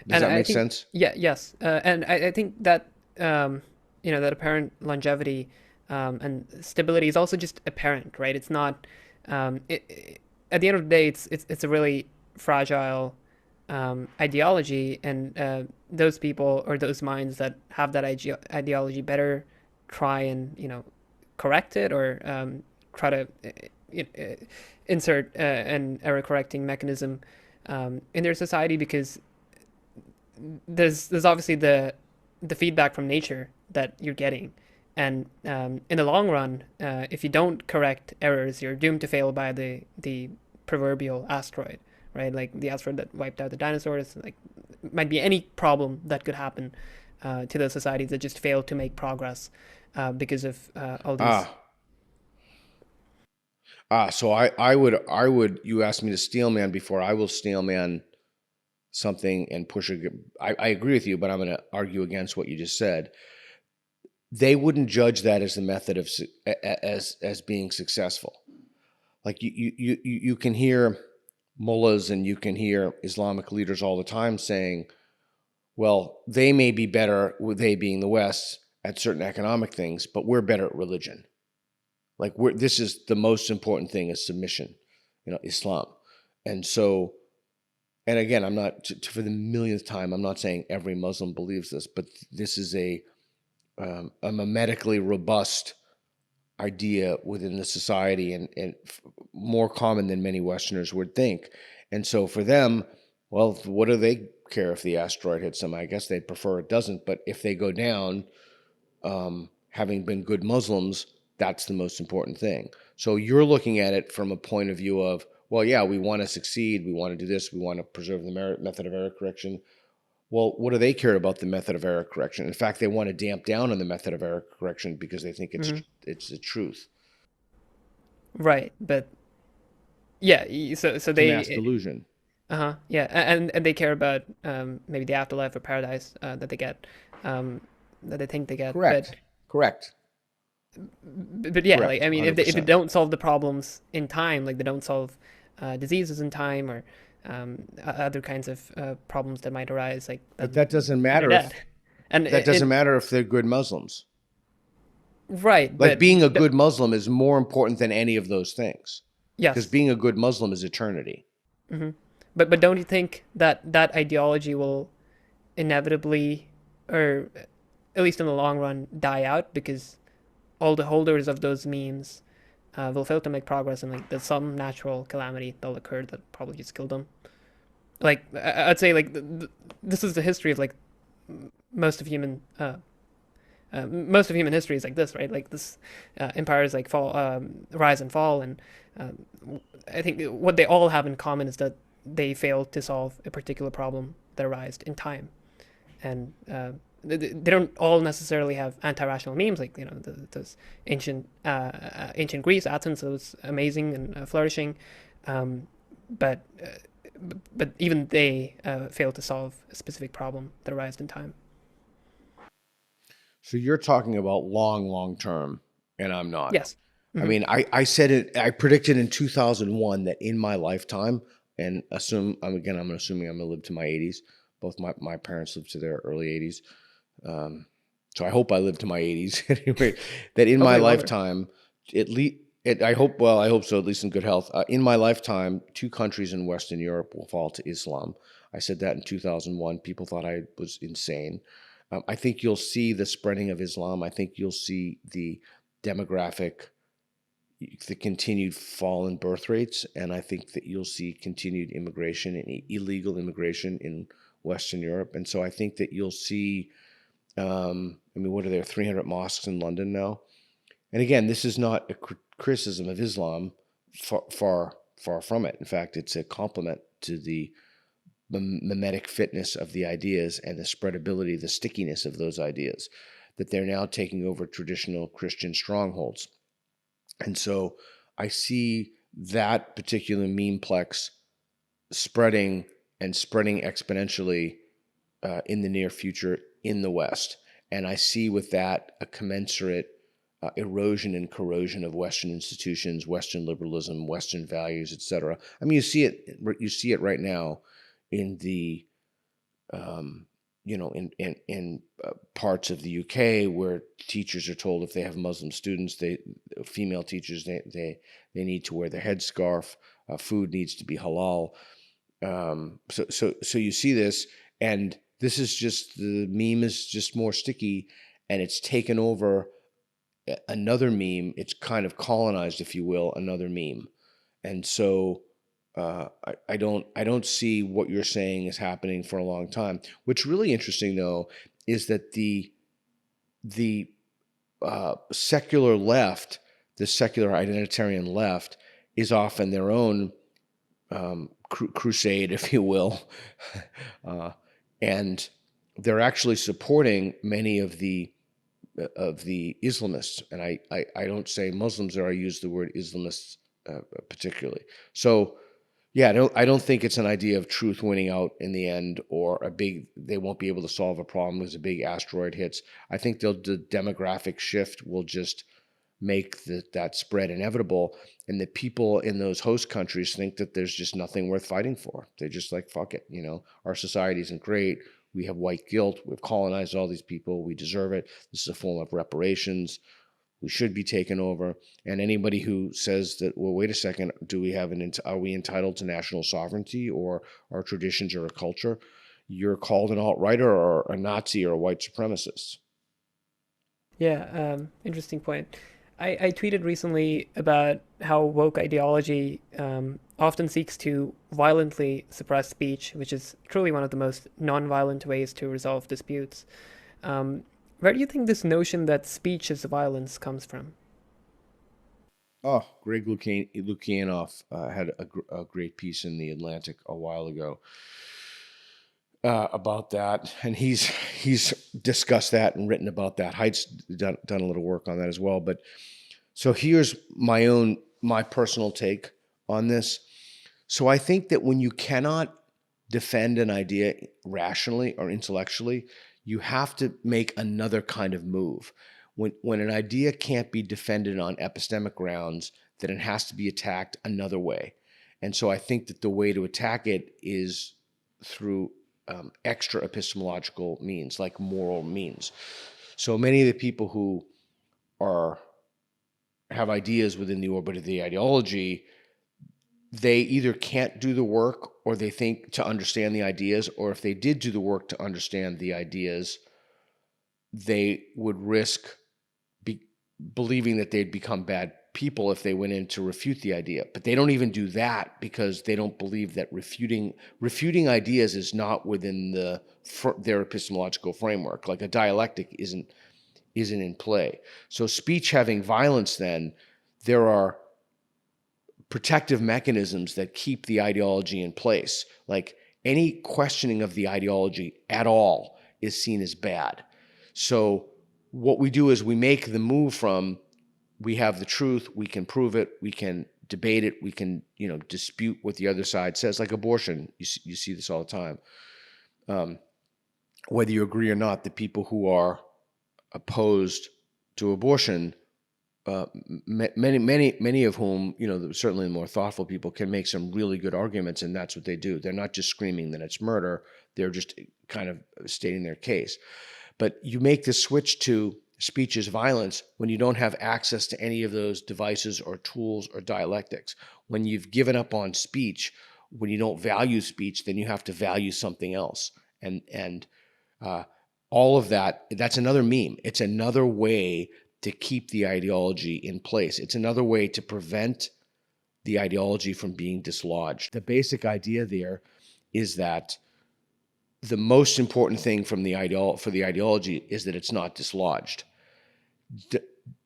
Does that make sense? Yeah, yes. And I think that, that apparent longevity and stability is also just apparent, right? It's not, at the end of the day, it's a really fragile ideology, and those people or those minds that have that ideology better try and correct it, or try to insert an error correcting mechanism in their society, because there's obviously the the feedback from nature that you're getting. And in the long run, if you don't correct errors, you're doomed to fail by the proverbial asteroid, right? Like the asteroid that wiped out the dinosaurs. Like, might be any problem that could happen to those societies that just fail to make progress because of all these. Ah, so I would, you asked me to steel man before. I will steel man something and push it. I agree with you, but I'm going to argue against what you just said. They wouldn't judge that as the method of as being successful. Like you can hear mullahs and you can hear Islamic leaders all the time saying, well, they may be better, they being the West, at certain economic things, but we're better at religion. Like this is the most important thing is submission, Islam. And so, and again, I'm not, for the millionth time, I'm not saying every Muslim believes this, but this is a mimetically robust idea within the society and more common than many Westerners would think. And so for them, well, what do they care if the asteroid hits them? I guess they'd prefer it doesn't. But if they go down, having been good Muslims, that's the most important thing. So you're looking at it from a point of view of, well, yeah, we want to succeed. We want to do this. We want to preserve the method of error correction. Well, what do they care about the method of error correction? In fact, they want to damp down on the method of error correction because they think it's the truth. Right, but yeah, so It's a mass they delusion. yeah, and they care about maybe the afterlife or paradise that they get, that they think they get, Correct. Correct. but yeah, like Correct. I mean, if they 100%. don't solve the problems in time, like they don't solve diseases in time or other kinds of problems that might arise, like But that doesn't they're matter dead. if And that doesn't matter if they're good Muslims. right, Like but being a good Muslim is more important than any of those things. Because yes, being a good Muslim is eternity. hmm but don't you think that that ideology will inevitably, or at least in the long run, die out because all the holders of those memes will fail to make progress, and like there's some natural calamity that'll occur that probably just killed them. Like I'd say, like this is the history of like most of human most of human history is like this, right? Like this empires like fall, rise and fall, and um, I think what they all have in common is that they fail to solve a particular problem that arose in time, and they don't all necessarily have anti-rational memes like those ancient Greece. Athens was amazing and flourishing, but even they fail to solve a specific problem that arose in time. So you're talking about long term, and I'm not. Yes. I Hmm. mean, I said it, I predicted in 2001 that in my lifetime, and I'm assuming I'm going to live to my 80s. Both my parents lived to their early 80s. Um, so I hope I live to my 80s anyway, that in my Hopefully longer. lifetime, at least, I hope so, at least in good health. In my lifetime, 2 countries in Western Europe will fall to Islam. I said that in 2001. People thought I was insane. I think you'll see the spreading of Islam. I think you'll see demographic, the continued fall in birth rates, and I think that you'll see continued immigration and illegal immigration in Western Europe. And so I think that you'll see, I mean, what are there, 300 mosques in London now? And again, this is not a criticism of Islam, far from it. In fact, it's a compliment to the mimetic fitness of the ideas and the spreadability, the stickiness of those ideas, that they're now taking over traditional Christian strongholds. And so I see that particular memeplex spreading and spreading exponentially in the near future in the West. And I see with that a commensurate erosion and corrosion of Western institutions, Western liberalism, Western values, etc. I mean, you see it right now in the in parts of the UK where teachers are told if they have Muslim students, female teachers, they need to wear their headscarf. Food needs to be halal. So you see this, and this is just, the meme is just more sticky, and it's taken over another meme. It's kind of colonized, if you will, another meme, and so I don't see what you're saying is happening for a long time. What's really interesting, though, is that the secular left, the secular identitarian left, is often their own crusade, if you will, and they're actually supporting many of the Islamists, and I don't say Muslims there. I use the word Islamists particularly. So yeah, I don't think it's an idea of truth winning out in the end, or they won't be able to solve a problem as a big asteroid hits. I think the demographic shift will just make that spread inevitable, and the people in those host countries think that there's just nothing worth fighting for. They're just like, fuck it, our society isn't great. We have white guilt. We've colonized all these people. We deserve it. This is a form of reparations. We should be taken over. And anybody who says that, well, wait a second, are we entitled to national sovereignty or our traditions or a culture? You're called an alt-righter or a Nazi or a white supremacist. Yeah, interesting point. I tweeted recently about how woke ideology often seeks to violently suppress speech, which is truly one of the most non-violent ways to resolve disputes. Where do you think this notion that speech is violence comes from? Oh, Greg Lukianoff had a great piece in The Atlantic a while ago about that, and he's discussed that and written about that. Haidt's done a little work on that as well. But so here's my personal take on this. So I think that when you cannot defend an idea rationally or intellectually, you have to make another kind of move. When an idea can't be defended on epistemic grounds, then it has to be attacked another way. And so I think that the way to attack it is through extra epistemological means, like moral means. So many of the people who have ideas within the orbit of the ideology, they either can't do the work or they think to understand the ideas, or if they did do the work to understand the ideas, they would risk believing that they'd become bad people if they went in to refute the idea. But they don't even do that because they don't believe that refuting ideas is not within their epistemological framework. Like a dialectic isn't in play. So speech having violence, then there are protective mechanisms that keep the ideology in place. Like any questioning of the ideology at all is seen as bad. So what we do is we make the move from, we have the truth, we can prove it, we can debate it, we can dispute what the other side says, like abortion. You see this all the time. Whether you agree or not, the people who are opposed to abortion, many of whom, certainly the more thoughtful people, can make some really good arguments, and that's what they do. They're not just screaming that it's murder, they're just kind of stating their case. But you make the switch to speech is violence when you don't have access to any of those devices or tools or dialectics. When you've given up on speech, when you don't value speech, then you have to value something else. And all of that's another meme. It's another way to keep the ideology in place. It's another way to prevent the ideology from being dislodged. The basic idea there is that the most important thing for the ideology is that it's not dislodged.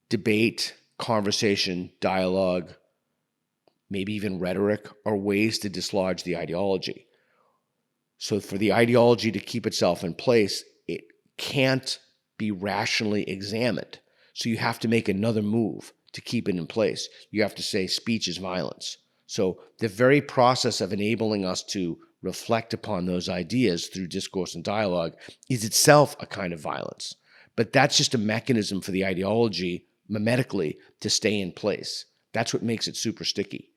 Debate, conversation, dialogue, maybe even rhetoric are ways to dislodge the ideology. So for the ideology to keep itself in place, it can't be rationally examined. So you have to make another move to keep it in place. You have to say speech is violence. So the very process of enabling us to reflect upon those ideas through discourse and dialogue is itself a kind of violence. But that's just a mechanism for the ideology, mimetically, to stay in place. That's what makes it super sticky.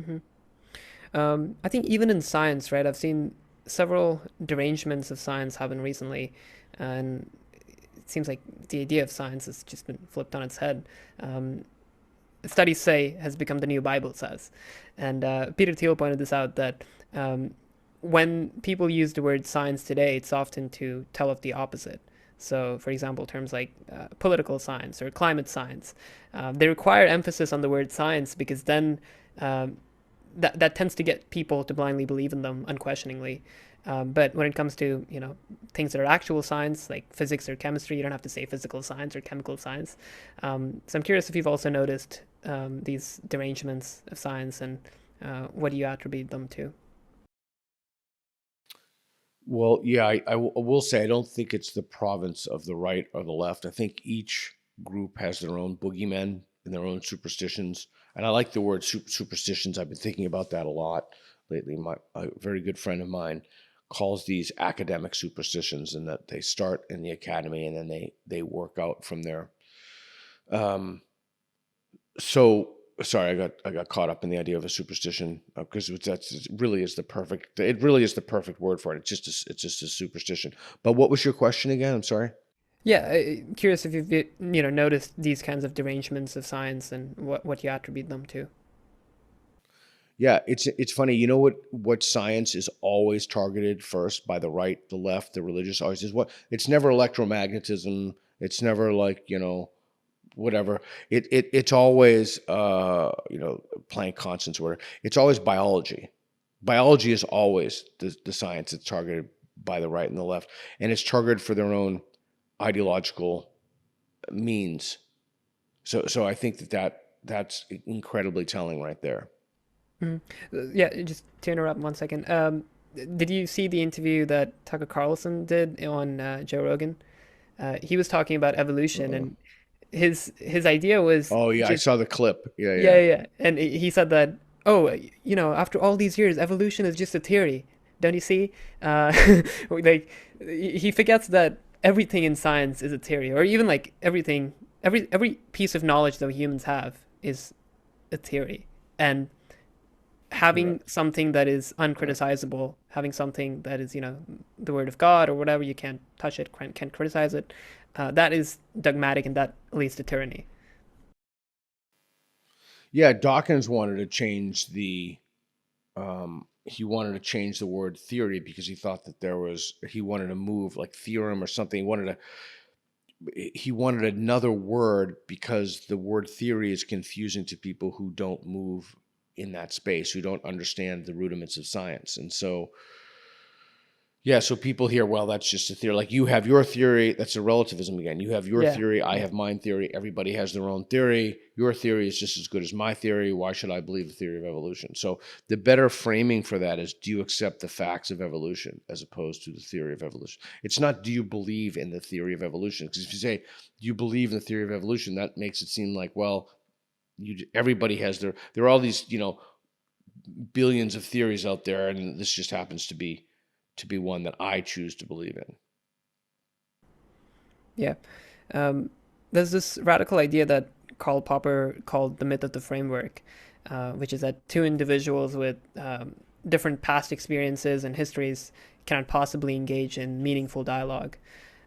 Mm-hmm. I think even in science, right, I've seen several derangements of science happen recently, and it seems like the idea of science has just been flipped on its head. Studies say has become the new Bible says. And Peter Thiel pointed this out, that when people use the word science today, it's often to tell of the opposite. So, for example, terms like political science or climate science, they require emphasis on the word science because then that tends to get people to blindly believe in them unquestioningly. But when it comes to, things that are actual science, like physics or chemistry, you don't have to say physical science or chemical science. So I'm curious if you've also noticed these derangements of science, and what do you attribute them to? Well, yeah, I will say I don't think it's the province of the right or the left. I think each group has their own boogeymen and their own superstitions. And I like the word superstitions. I've been thinking about that a lot lately. A very good friend of mine calls these academic superstitions, and that they start in the academy and then they work out from there. Um, so sorry, I got caught up in the idea of a superstition, because that's it really is the perfect word for it. It's just a superstition. But what was your question again? I'm sorry. Yeah, curious if you've noticed these kinds of derangements of science and what you attribute them to. Yeah, it's funny. You know what science is always targeted first by the right, the left, the religious always is what it's never electromagnetism. It's never like, whatever. It's always Planck constants or whatever. It's always biology. Biology is always the science that's targeted by the right and the left, and it's targeted for their own ideological means. So I think that's incredibly telling right there. Mhm. Yeah, just to interrupt 1 second. Did you see the interview that Tucker Carlson did on Joe Rogan? He was talking about evolution, Uh-uh. and his idea was Oh yeah, I just saw the clip. Yeah, yeah, yeah. yeah, yeah. And he said that, oh, after all these years, evolution is just a theory. Don't you see? Like he forgets that everything in science is a theory, or even like everything, every piece of knowledge that humans have is a theory, and having Correct. something that is Correct. uncriticizable, having something that is, the word of God or whatever, you can't touch it, can't criticize it. That is dogmatic, and that leads to tyranny. Yeah, Dawkins wanted to change he wanted to change the word theory because he thought that he wanted to move like theorem or something. He wanted another word because the word theory is confusing to people who don't move in that space, who don't understand the rudiments of science. And so yeah, so people hear, well, that's just a theory. Like you have your theory, that's a relativism again. You have your Yeah, theory, I yeah. have mine theory. Everybody has their own theory. Your theory is just as good as my theory. Why should I believe the theory of evolution? So the better framing for that is, do you accept the facts of evolution as opposed to the theory of evolution? It's not, do you believe in the theory of evolution? Because if you say, do you believe in the theory of evolution, that makes it seem like, well, everybody has there are all these, billions of theories out there, and this just happens to be one that I choose to believe in. Yeah. Um, there's this radical idea that Karl Popper called the myth of the framework, which is that two individuals with different past experiences and histories cannot possibly engage in meaningful dialogue.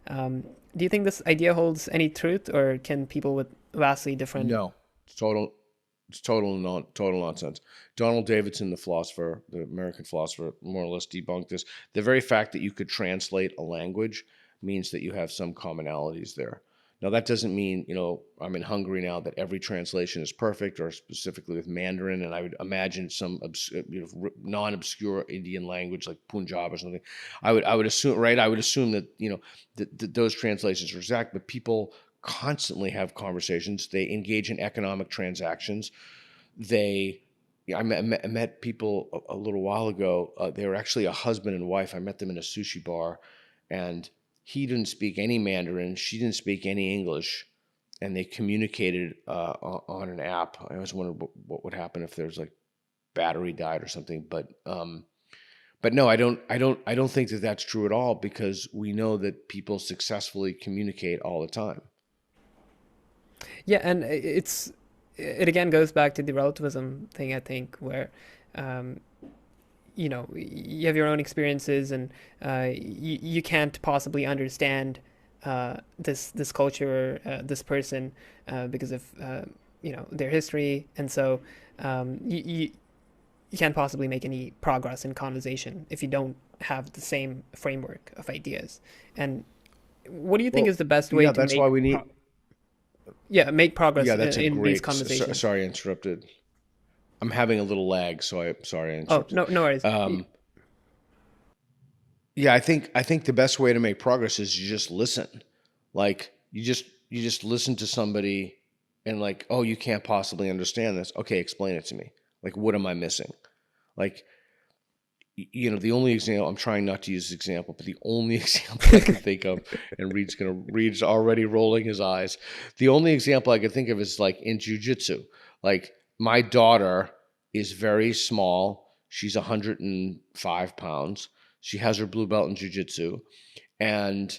Um, do you think this idea holds any truth, or can people with vastly different? No, it's total nonsense. Donald Davidson, the philosopher, the American philosopher, more or less debunked this. The very fact that you could translate a language means that you have some commonalities there. Now that doesn't mean, I'm in Hungary now, that every translation is perfect, or specifically with Mandarin, and I would imagine some non-obscure Indian language like Punjab or something. I would assume, right? I would assume that that those translations are exact, but people constantly have conversations. They engage in economic transactions. They, yeah, I met people a little while ago. They were actually a husband and wife. I met them in a sushi bar, and he didn't speak any Mandarin. She didn't speak any English, and they communicated on an app. I always wondered what would happen if there's like battery died or something. But no, I don't think that that's true at all, because we know that people successfully communicate all the time. Yeah, and it again goes back to the relativism thing, I think, where um, you have your own experiences, and you can't possibly understand this culture, this person, because of their history, and so you can't possibly make any progress in conversation if you don't have the same framework of ideas. And what do you think Well, is the best way yeah, to that's why we need. make progress Yeah, that's a in these great. conversations? Sorry, I interrupted. I'm having a little lag, so I sorry I Oh, interrupted. no, no worries. Um, Yeah, I think the best way to make progress is you just listen. Like you just listen to somebody and like, oh, you can't possibly understand this. Okay, explain it to me. Like, what am I missing? Like, the only example, I'm trying not to use this example, but the only example I can think of, and Reed's already rolling his eyes. The only example I could think of is like in jujitsu. Like, my daughter is very small. She's 105 pounds. She has her blue belt in jujitsu. And,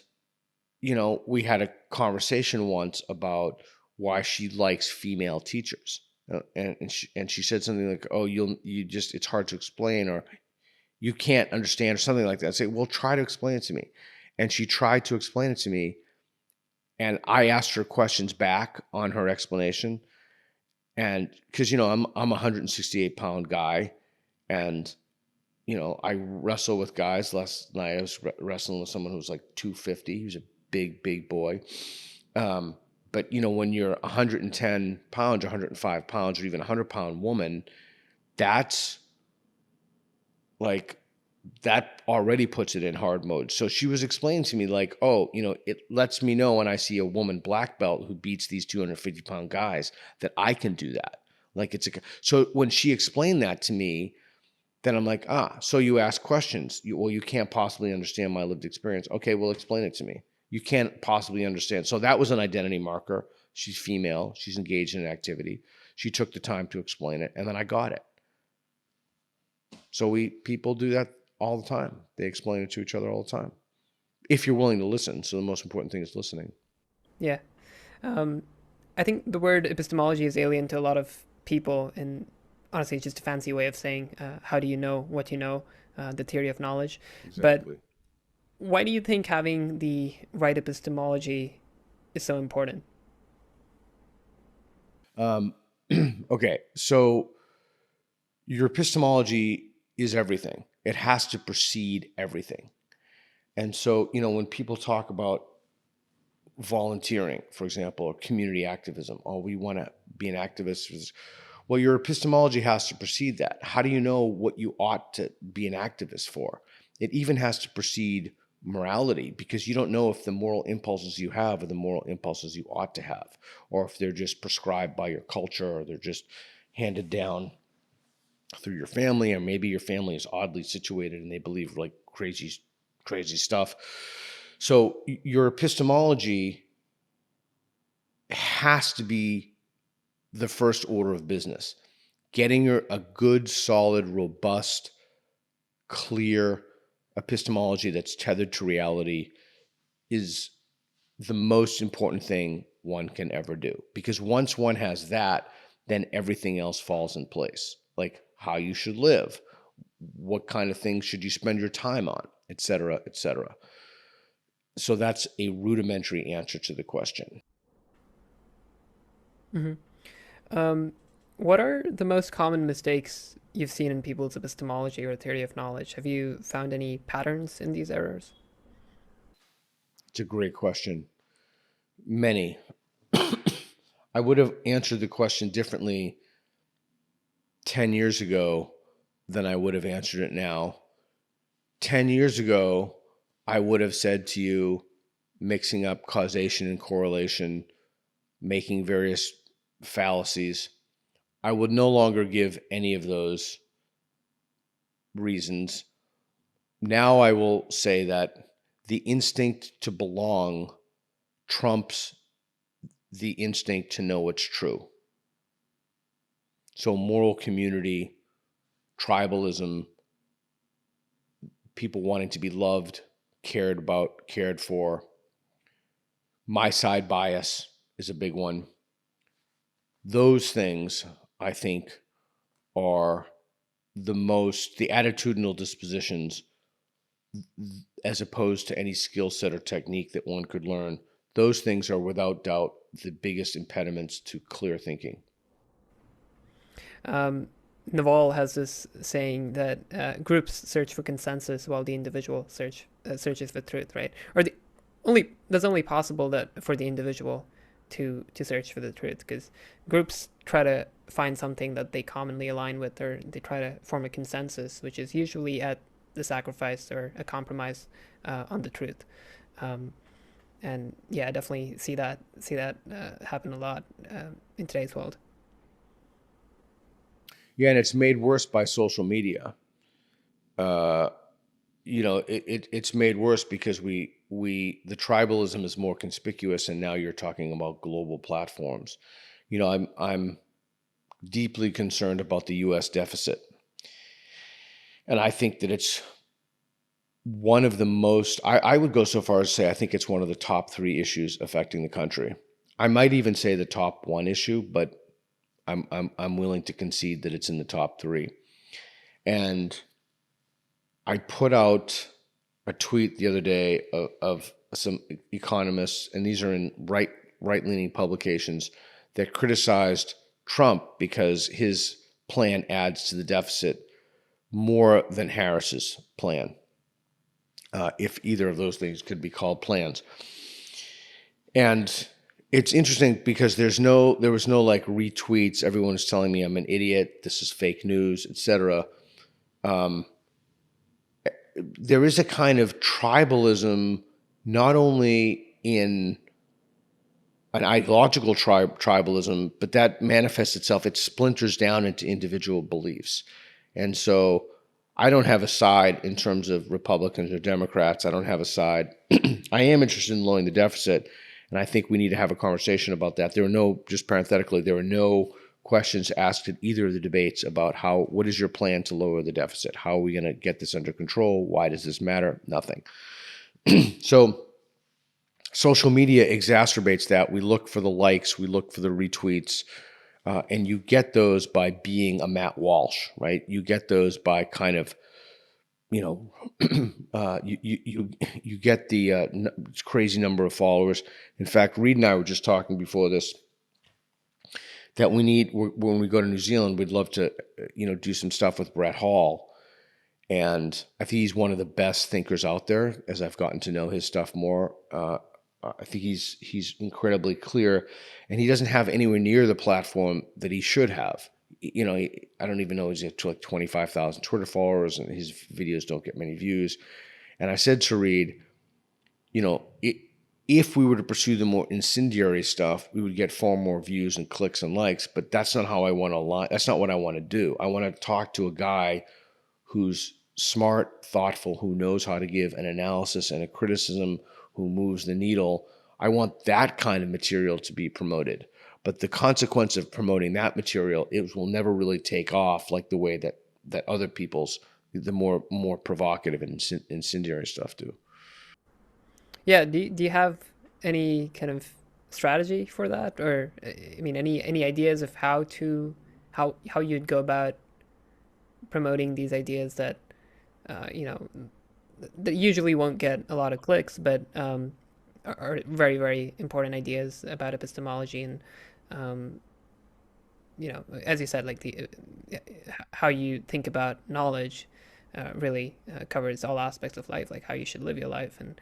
we had a conversation once about why she likes female teachers. And she said something like, "Oh, it's hard to explain," or "You can't understand," or something like that. I say, "Well, try to explain it to me." And she tried to explain it to me, and I asked her questions back on her explanation. And because I'm a 168-pound guy, and I wrestle with guys. Last night I was wrestling with someone who was like 250. He was a big boy. But when you're 110 pounds, 105 pounds, or even a 100-pound woman, that's like that already puts it in hard mode. So she was explaining to me like, oh, it lets me know when I see a woman black belt who beats these 250-pound guys that I can do that. Like so when she explained that to me, then I'm like, so you ask questions. You can't possibly understand my lived experience. Okay, well, explain it to me. You can't possibly understand. So that was an identity marker. She's female. She's engaged in an activity. She took the time to explain it, and then I got it. So people do that all the time. They explain it to each other all the time. If you're willing to listen. So the most important thing is listening. Yeah. Um, I think the word epistemology is alien to a lot of people, and honestly, it's just a fancy way of saying how do you know what you know, the theory of knowledge. But Exactly. why do you think having the right epistemology is so important? Um, okay, so your epistemology is everything. It has to precede everything. And so, when people talk about volunteering, for example, or community activism, oh, we want to be an activist. Well, your epistemology has to precede that. How do you know what you ought to be an activist for? It even has to precede morality, because you don't know if the moral impulses you have are the moral impulses you ought to have, or if they're just prescribed by your culture, or they're just handed down through your family, or maybe your family is oddly situated and they believe like crazy stuff. So your epistemology has to be the first order of business. Getting a good, solid, robust, clear epistemology that's tethered to reality is the most important thing one can ever do. Because once one has that, then everything else falls in place. Like how you should live, what kind of things should you spend your time on, et cetera, et cetera. So that's a rudimentary answer to the question. Hmm. What are the most common mistakes you've seen in people's epistemology or theory of knowledge? Have you found any patterns in these errors? It's a great question. Many. I would have answered the question differently 10 years ago than I would have answered it now. 10 years ago, I would have said to you, mixing up causation and correlation, making various fallacies. I would no longer give any of those reasons. Now I will say that the instinct to belong trumps the instinct to know what's true. So moral community, tribalism, people wanting to be loved, cared about, cared for. My side bias is a big one. Those things, I think, are the attitudinal dispositions, as opposed to any skill set or technique that one could learn. Those things are without doubt the biggest impediments to clear thinking. Um, Naval has this saying that groups search for consensus while the individual searches for truth, right? Or the only that's only possible that for the individual to search for the truth, because groups try to find something that they commonly align with, or they try to form a consensus, which is usually at the sacrifice or a compromise on the truth. Um, and yeah, I definitely see that happen a lot in today's world. Yeah, and it's made worse by social media. Uh, it's made worse because the tribalism is more conspicuous, and now you're talking about global platforms. I'm deeply concerned about the U.S. deficit, and I think that it's one of the most. I would go so far as to say I think it's one of the top three issues affecting the country. I might even say the top one issue, but I'm willing to concede that it's in the top three. And I put out a tweet the other day of some economists, and these are in right leaning publications, that criticized Trump because his plan adds to the deficit more than Harris's plan, if either of those things could be called plans. And it's interesting because there was no like retweets. Everyone was telling me I'm an idiot. This is fake news, etc. There is a kind of tribalism, not only in an ideological tribalism, but that manifests itself. It splinters down into individual beliefs, and so I don't have a side in terms of Republicans or Democrats. I don't have a side. I am interested in lowering the deficit, and I think we need to have a conversation about that. Just parenthetically, there were no questions asked at either of the debates about what is your plan to lower the deficit? How are we going to get this under control? Why does this matter? Nothing. So social media exacerbates that. We look for the likes, we look for the retweets, and you get those by being a Matt Walsh, right? You get those by kind of, you get the crazy number of followers. In fact, Reed and I were just talking before this that when we go to New Zealand, we'd love to, do some stuff with Brett Hall. And I think he's one of the best thinkers out there as I've gotten to know his stuff more. I think he's incredibly clear, and he doesn't have anywhere near the platform that he should have. I don't even know he's at like 25,000 Twitter followers, and his videos don't get many views. And I said to Reed, if we were to pursue the more incendiary stuff, we would get far more views and clicks and likes. But that's not how I want to. That's not what I want to do. I want to talk to a guy who's smart, thoughtful, who knows how to give an analysis and a criticism, who moves the needle. I want that kind of material to be promoted. But the consequence of promoting that material, it will never really take off like the way that other people's, the more provocative and incendiary stuff do. Yeah, do you have any kind of strategy for that, or I mean, any ideas of how you'd go about promoting these ideas that you know that usually won't get a lot of clicks, but are very, very important ideas about epistemology and as you said, like the how you think about knowledge really covers all aspects of life, like how you should live your life and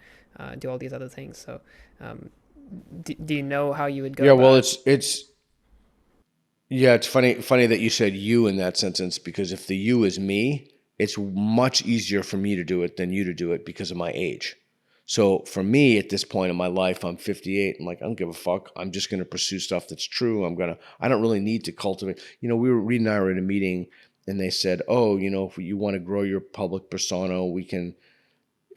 do all these other things. So, do you know how you would go Yeah, well, about? it's funny that you said you in that sentence, because if the you is me, it's much easier for me to do it than you to do it because of my age. So for me at this point in my life, I'm 58. I'm like, I don't give a fuck. I'm just going to pursue stuff that's true. I don't really need to cultivate. Reed and I were in a meeting, and they said, oh, if you want to grow your public persona, we can,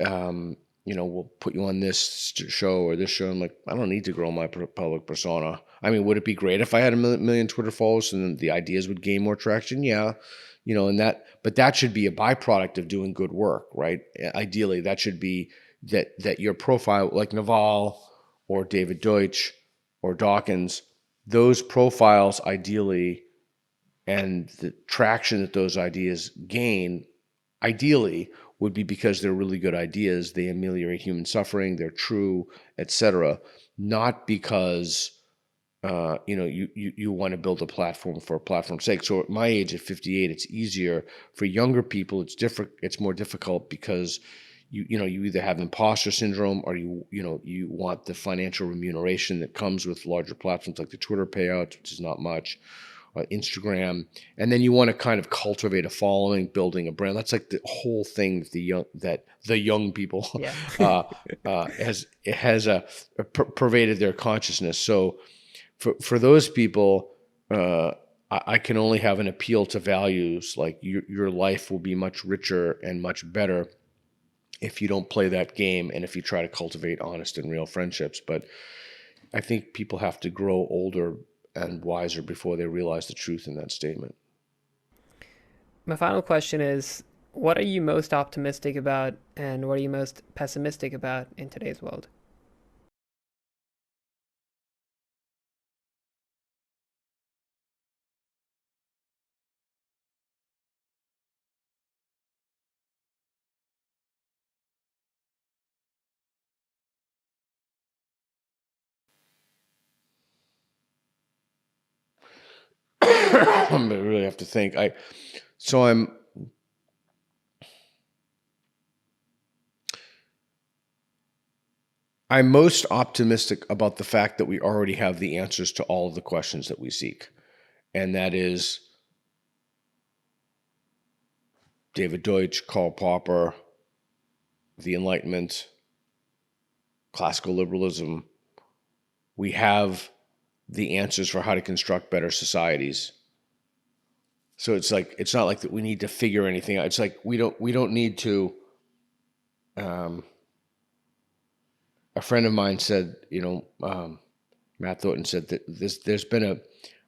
we'll put you on this show or this show. I'm like, I don't need to grow my public persona. I mean, would it be great if I had a million Twitter followers and the ideas would gain more traction? Yeah. But that should be a byproduct of doing good work, right? Ideally, that should be that your profile, like Naval or David Deutsch or Dawkins, those profiles ideally, and the traction that those ideas gain, ideally, would be because they're really good ideas. They ameliorate human suffering. They're true, etc. Not because you want to build a platform for a platform's sake. So at my age, at 58, it's easier. For younger people, it's different. It's more difficult because you either have imposter syndrome, or you want the financial remuneration that comes with larger platforms like the Twitter payouts, which is not much, Instagram, and then you want to kind of cultivate a following, building a brand. That's like the whole thing that the young people Yeah. has pervaded their consciousness. So for those people, I can only have an appeal to values like your life will be much richer and much better if you don't play that game and if you try to cultivate honest and real friendships. But I think people have to grow older and wiser before they realize the truth in that statement. My final question is, what are you most optimistic about and what are you most pessimistic about in today's world? I really have to think. So I'm most optimistic about the fact that we already have the answers to all of the questions that we seek. And that is David Deutsch, Karl Popper, the Enlightenment, classical liberalism. We have the answers for how to construct better societies. So it's not like that we need to figure anything out. It's like we don't need to. A friend of mine said, Matt Thornton said that there's been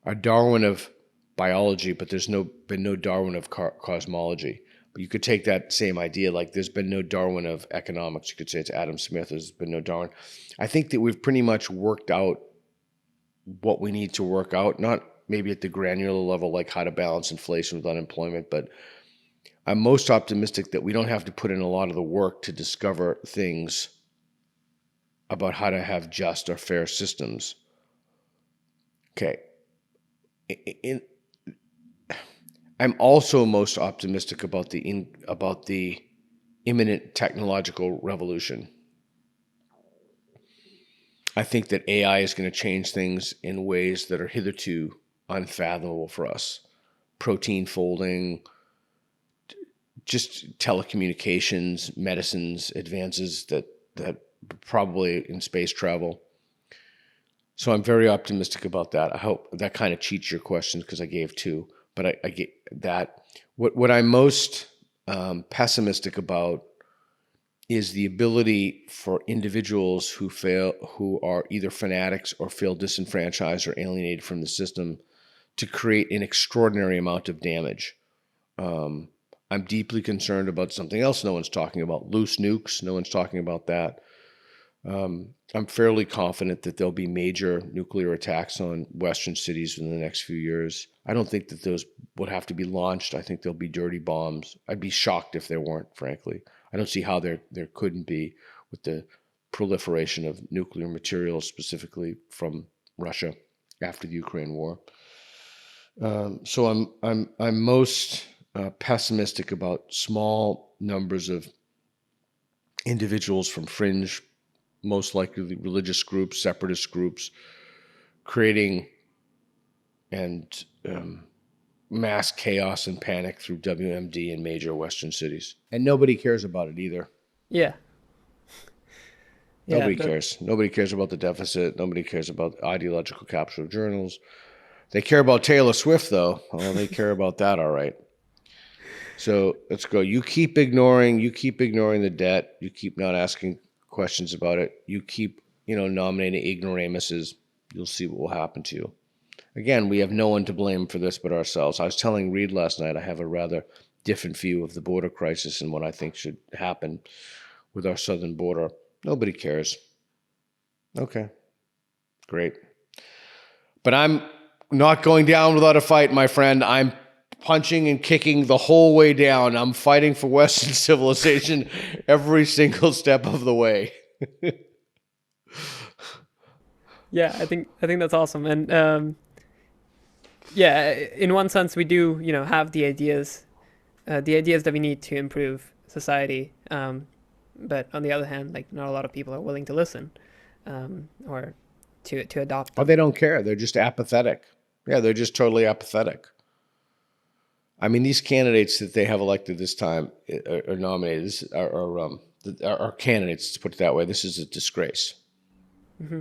a Darwin of biology, but there's been no Darwin of cosmology. But you could take that same idea, like there's been no Darwin of economics. You could say it's Adam Smith. There's been no Darwin. I think that we've pretty much worked out what we need to work out, not maybe at the granular level, like how to balance inflation with unemployment, but I'm most optimistic that we don't have to put in a lot of the work to discover things about how to have just or fair systems. Okay. I'm also most optimistic about the imminent technological revolution. I think that AI is going to change things in ways that are hitherto unfathomable for us. Protein folding, just telecommunications, medicines, advances that probably in space travel. So I'm very optimistic about that. I hope that kind of cheats your questions because I gave two, but I get that. What I'm most pessimistic about is the ability for individuals who are either fanatics or feel disenfranchised or alienated from the system to create an extraordinary amount of damage. I'm deeply concerned about something else no one's talking about, loose nukes. No one's talking about that. I'm fairly confident that there'll be major nuclear attacks on Western cities in the next few years. I don't think that those would have to be launched. I think there'll be dirty bombs. I'd be shocked if there weren't, frankly. I don't see how there couldn't be with the proliferation of nuclear materials, specifically from Russia after the Ukraine war. So I'm most pessimistic about small numbers of individuals from fringe, most likely religious groups, separatist groups, creating and mass chaos and panic through WMD in major Western cities. And nobody cares about it either. Yeah. Nobody cares. Nobody cares about the deficit. Nobody cares about ideological capture of journals. They care about Taylor Swift, though. Well, they care about that, all right. So let's go. You keep ignoring the debt. You keep not asking questions about it. You keep, nominating ignoramuses. You'll see what will happen to you. Again, we have no one to blame for this but ourselves. I was telling Reed last night I have a rather different view of the border crisis and what I think should happen with our southern border. Nobody cares. Okay, great. But I'm not going down without a fight, my friend. I'm punching and kicking the whole way down. I'm fighting for Western civilization every single step of the way. Yeah, I think that's awesome. And yeah, in one sense, we do, have the ideas that we need to improve society. But on the other hand, like not a lot of people are willing to listen, or to adopt them. Or they don't care. They're just apathetic. Yeah, they're just totally apathetic. I mean, these candidates that they have elected this time are nominated are candidates, to put it that way. This is a disgrace. Mm-hmm.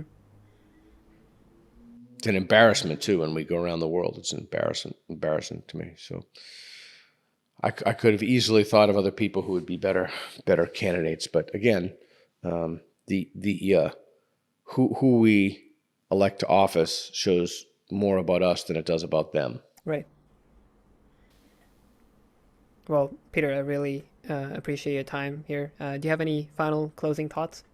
It's an embarrassment too. When we go around the world, it's embarrassing to me. So I could have easily thought of other people who would be better candidates, but again, who we elect to office shows more about us than it does about them. Right. Well, Peter, I really appreciate your time here. Do you have any final closing thoughts?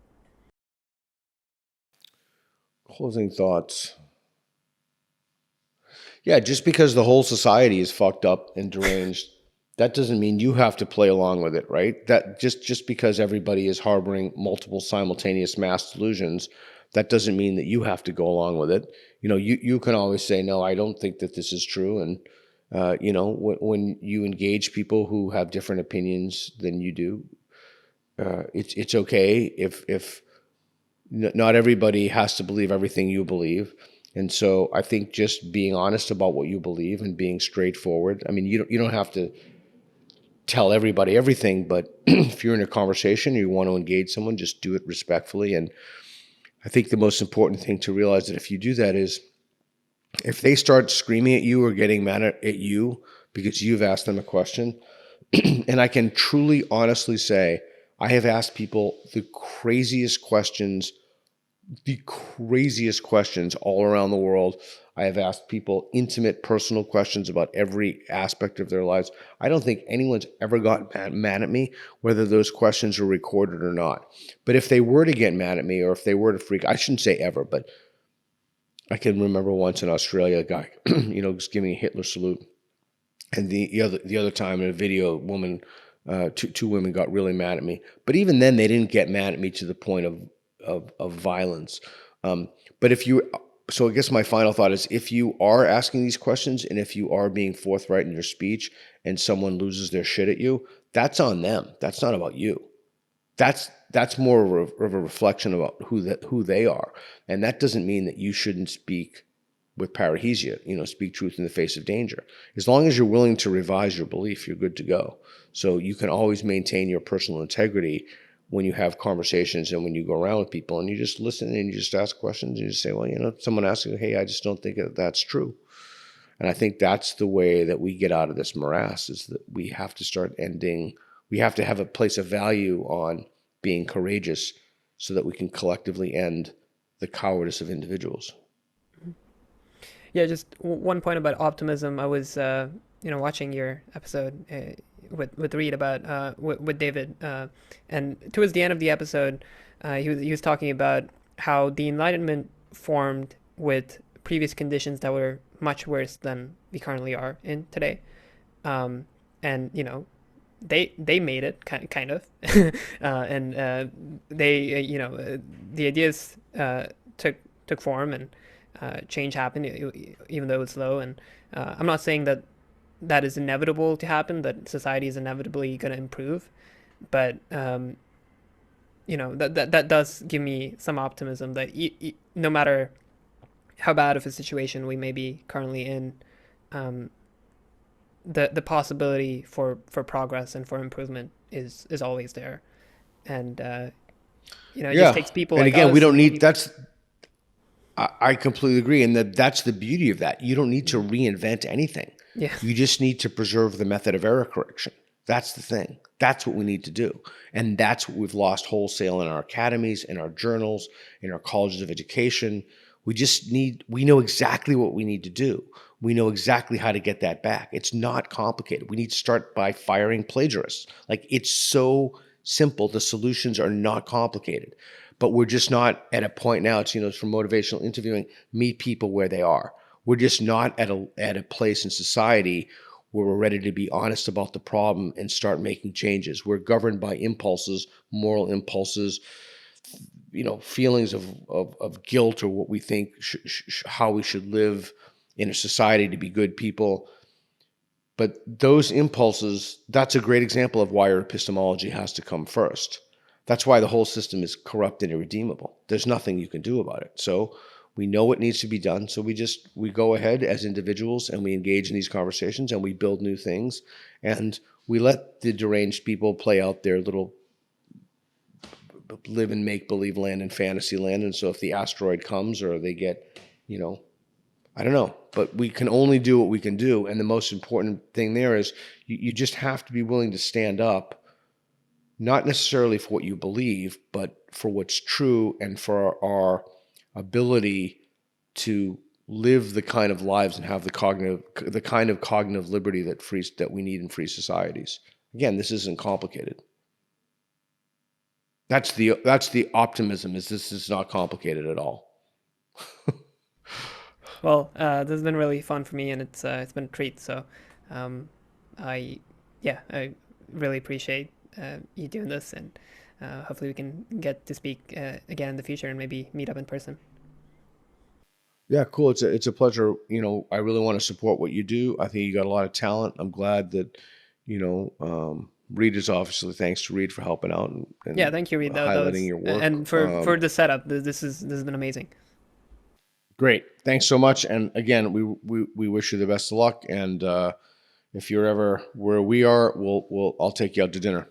Closing thoughts. Yeah, just because the whole society is fucked up and deranged, that doesn't mean you have to play along with it, right? That just because everybody is harboring multiple simultaneous mass delusions, that doesn't mean that you have to go along with it. You can always say, no, I don't think that this is true. And, when you engage people who have different opinions than you do, it's okay if not everybody has to believe everything you believe. And so I think just being honest about what you believe and being straightforward. I mean, you don't have to tell everybody everything, but if you're in a conversation, you want to engage someone, just do it respectfully. And I think the most important thing to realize that if you do that is if they start screaming at you or getting mad at you because you've asked them a question, and I can truly, honestly say, I have asked people the craziest questions all around the world. I have asked people intimate, personal questions about every aspect of their lives. I don't think anyone's ever gotten mad at me, whether those questions are recorded or not. But if they were to get mad at me, or if they were to freak, I shouldn't say ever, but I can remember once in Australia, a guy, was giving a Hitler salute. And the other time in a video, two women got really mad at me. But even then, they didn't get mad at me to the point of violence. So I guess my final thought is, if you are asking these questions and if you are being forthright in your speech and someone loses their shit at you, that's on them. That's not about you. That's more of a reflection about who they are. And that doesn't mean that you shouldn't speak with pareidolia, speak truth in the face of danger. As long as you're willing to revise your belief, you're good to go. So you can always maintain your personal integrity when you have conversations and when you go around with people, and you just listen and you just ask questions and you just say, well, someone asks you, hey, I just don't think that's true. And I think that's the way that we get out of this morass, is that we have to have a place of value on being courageous so that we can collectively end the cowardice of individuals. Yeah, just one point about optimism. I was, watching your episode with Reed about with David, and towards the end of the episode, he was talking about how the Enlightenment formed with previous conditions that were much worse than we currently are in today, and they made it kind of, and they the ideas took form, and change happened, even though it's slow. And I'm not saying that is inevitable to happen, that society is inevitably going to improve, but that does give me some optimism that no matter how bad of a situation we may be currently in, the possibility for progress and for improvement is always there. And it just takes people. And like again, us we don't need people. that's. I completely agree, and that's the beauty of that. You don't need to reinvent anything. Yeah. You just need to preserve the method of error correction. That's the thing. That's what we need to do. And that's what we've lost wholesale in our academies, in our journals, in our colleges of education. We know exactly what we need to do. We know exactly how to get that back. It's not complicated. We need to start by firing plagiarists. Like, it's so simple. The solutions are not complicated. But we're just not at a point now. It's, it's from motivational interviewing, meet people where they are. We're just not at a place in society where we're ready to be honest about the problem and start making changes. We're governed by impulses, moral impulses, feelings of guilt, or what we think how we should live in a society to be good people. But those impulses, that's a great example of why our epistemology has to come first. That's why the whole system is corrupt and irredeemable. There's nothing you can do about it. So We know what needs to be done, so we go ahead as individuals and we engage in these conversations and we build new things, and we let the deranged people play out their little live in make believe land and fantasy land. And so if the asteroid comes or they get, I don't know, but we can only do what we can do. And the most important thing there is you just have to be willing to stand up, not necessarily for what you believe, but for what's true and for our ability to live the kind of lives and have the kind of cognitive liberty that we need in free societies. Again, this isn't complicated. That's the optimism, is this is not complicated at all. Well, this has been really fun for me, and it's been a treat. So, I I really appreciate you doing this, and hopefully we can get to speak again in the future and maybe meet up in person. Yeah, cool. It's a pleasure. I really want to support what you do. I think you got a lot of talent. I'm glad that, Reed is obviously, thanks to Reed for helping out Yeah, and thank you, Reed. That highlighting was your work. and for the setup. This has been amazing. Great. Thanks so much. And again, we wish you the best of luck. And if you're ever where we are, I'll take you out to dinner.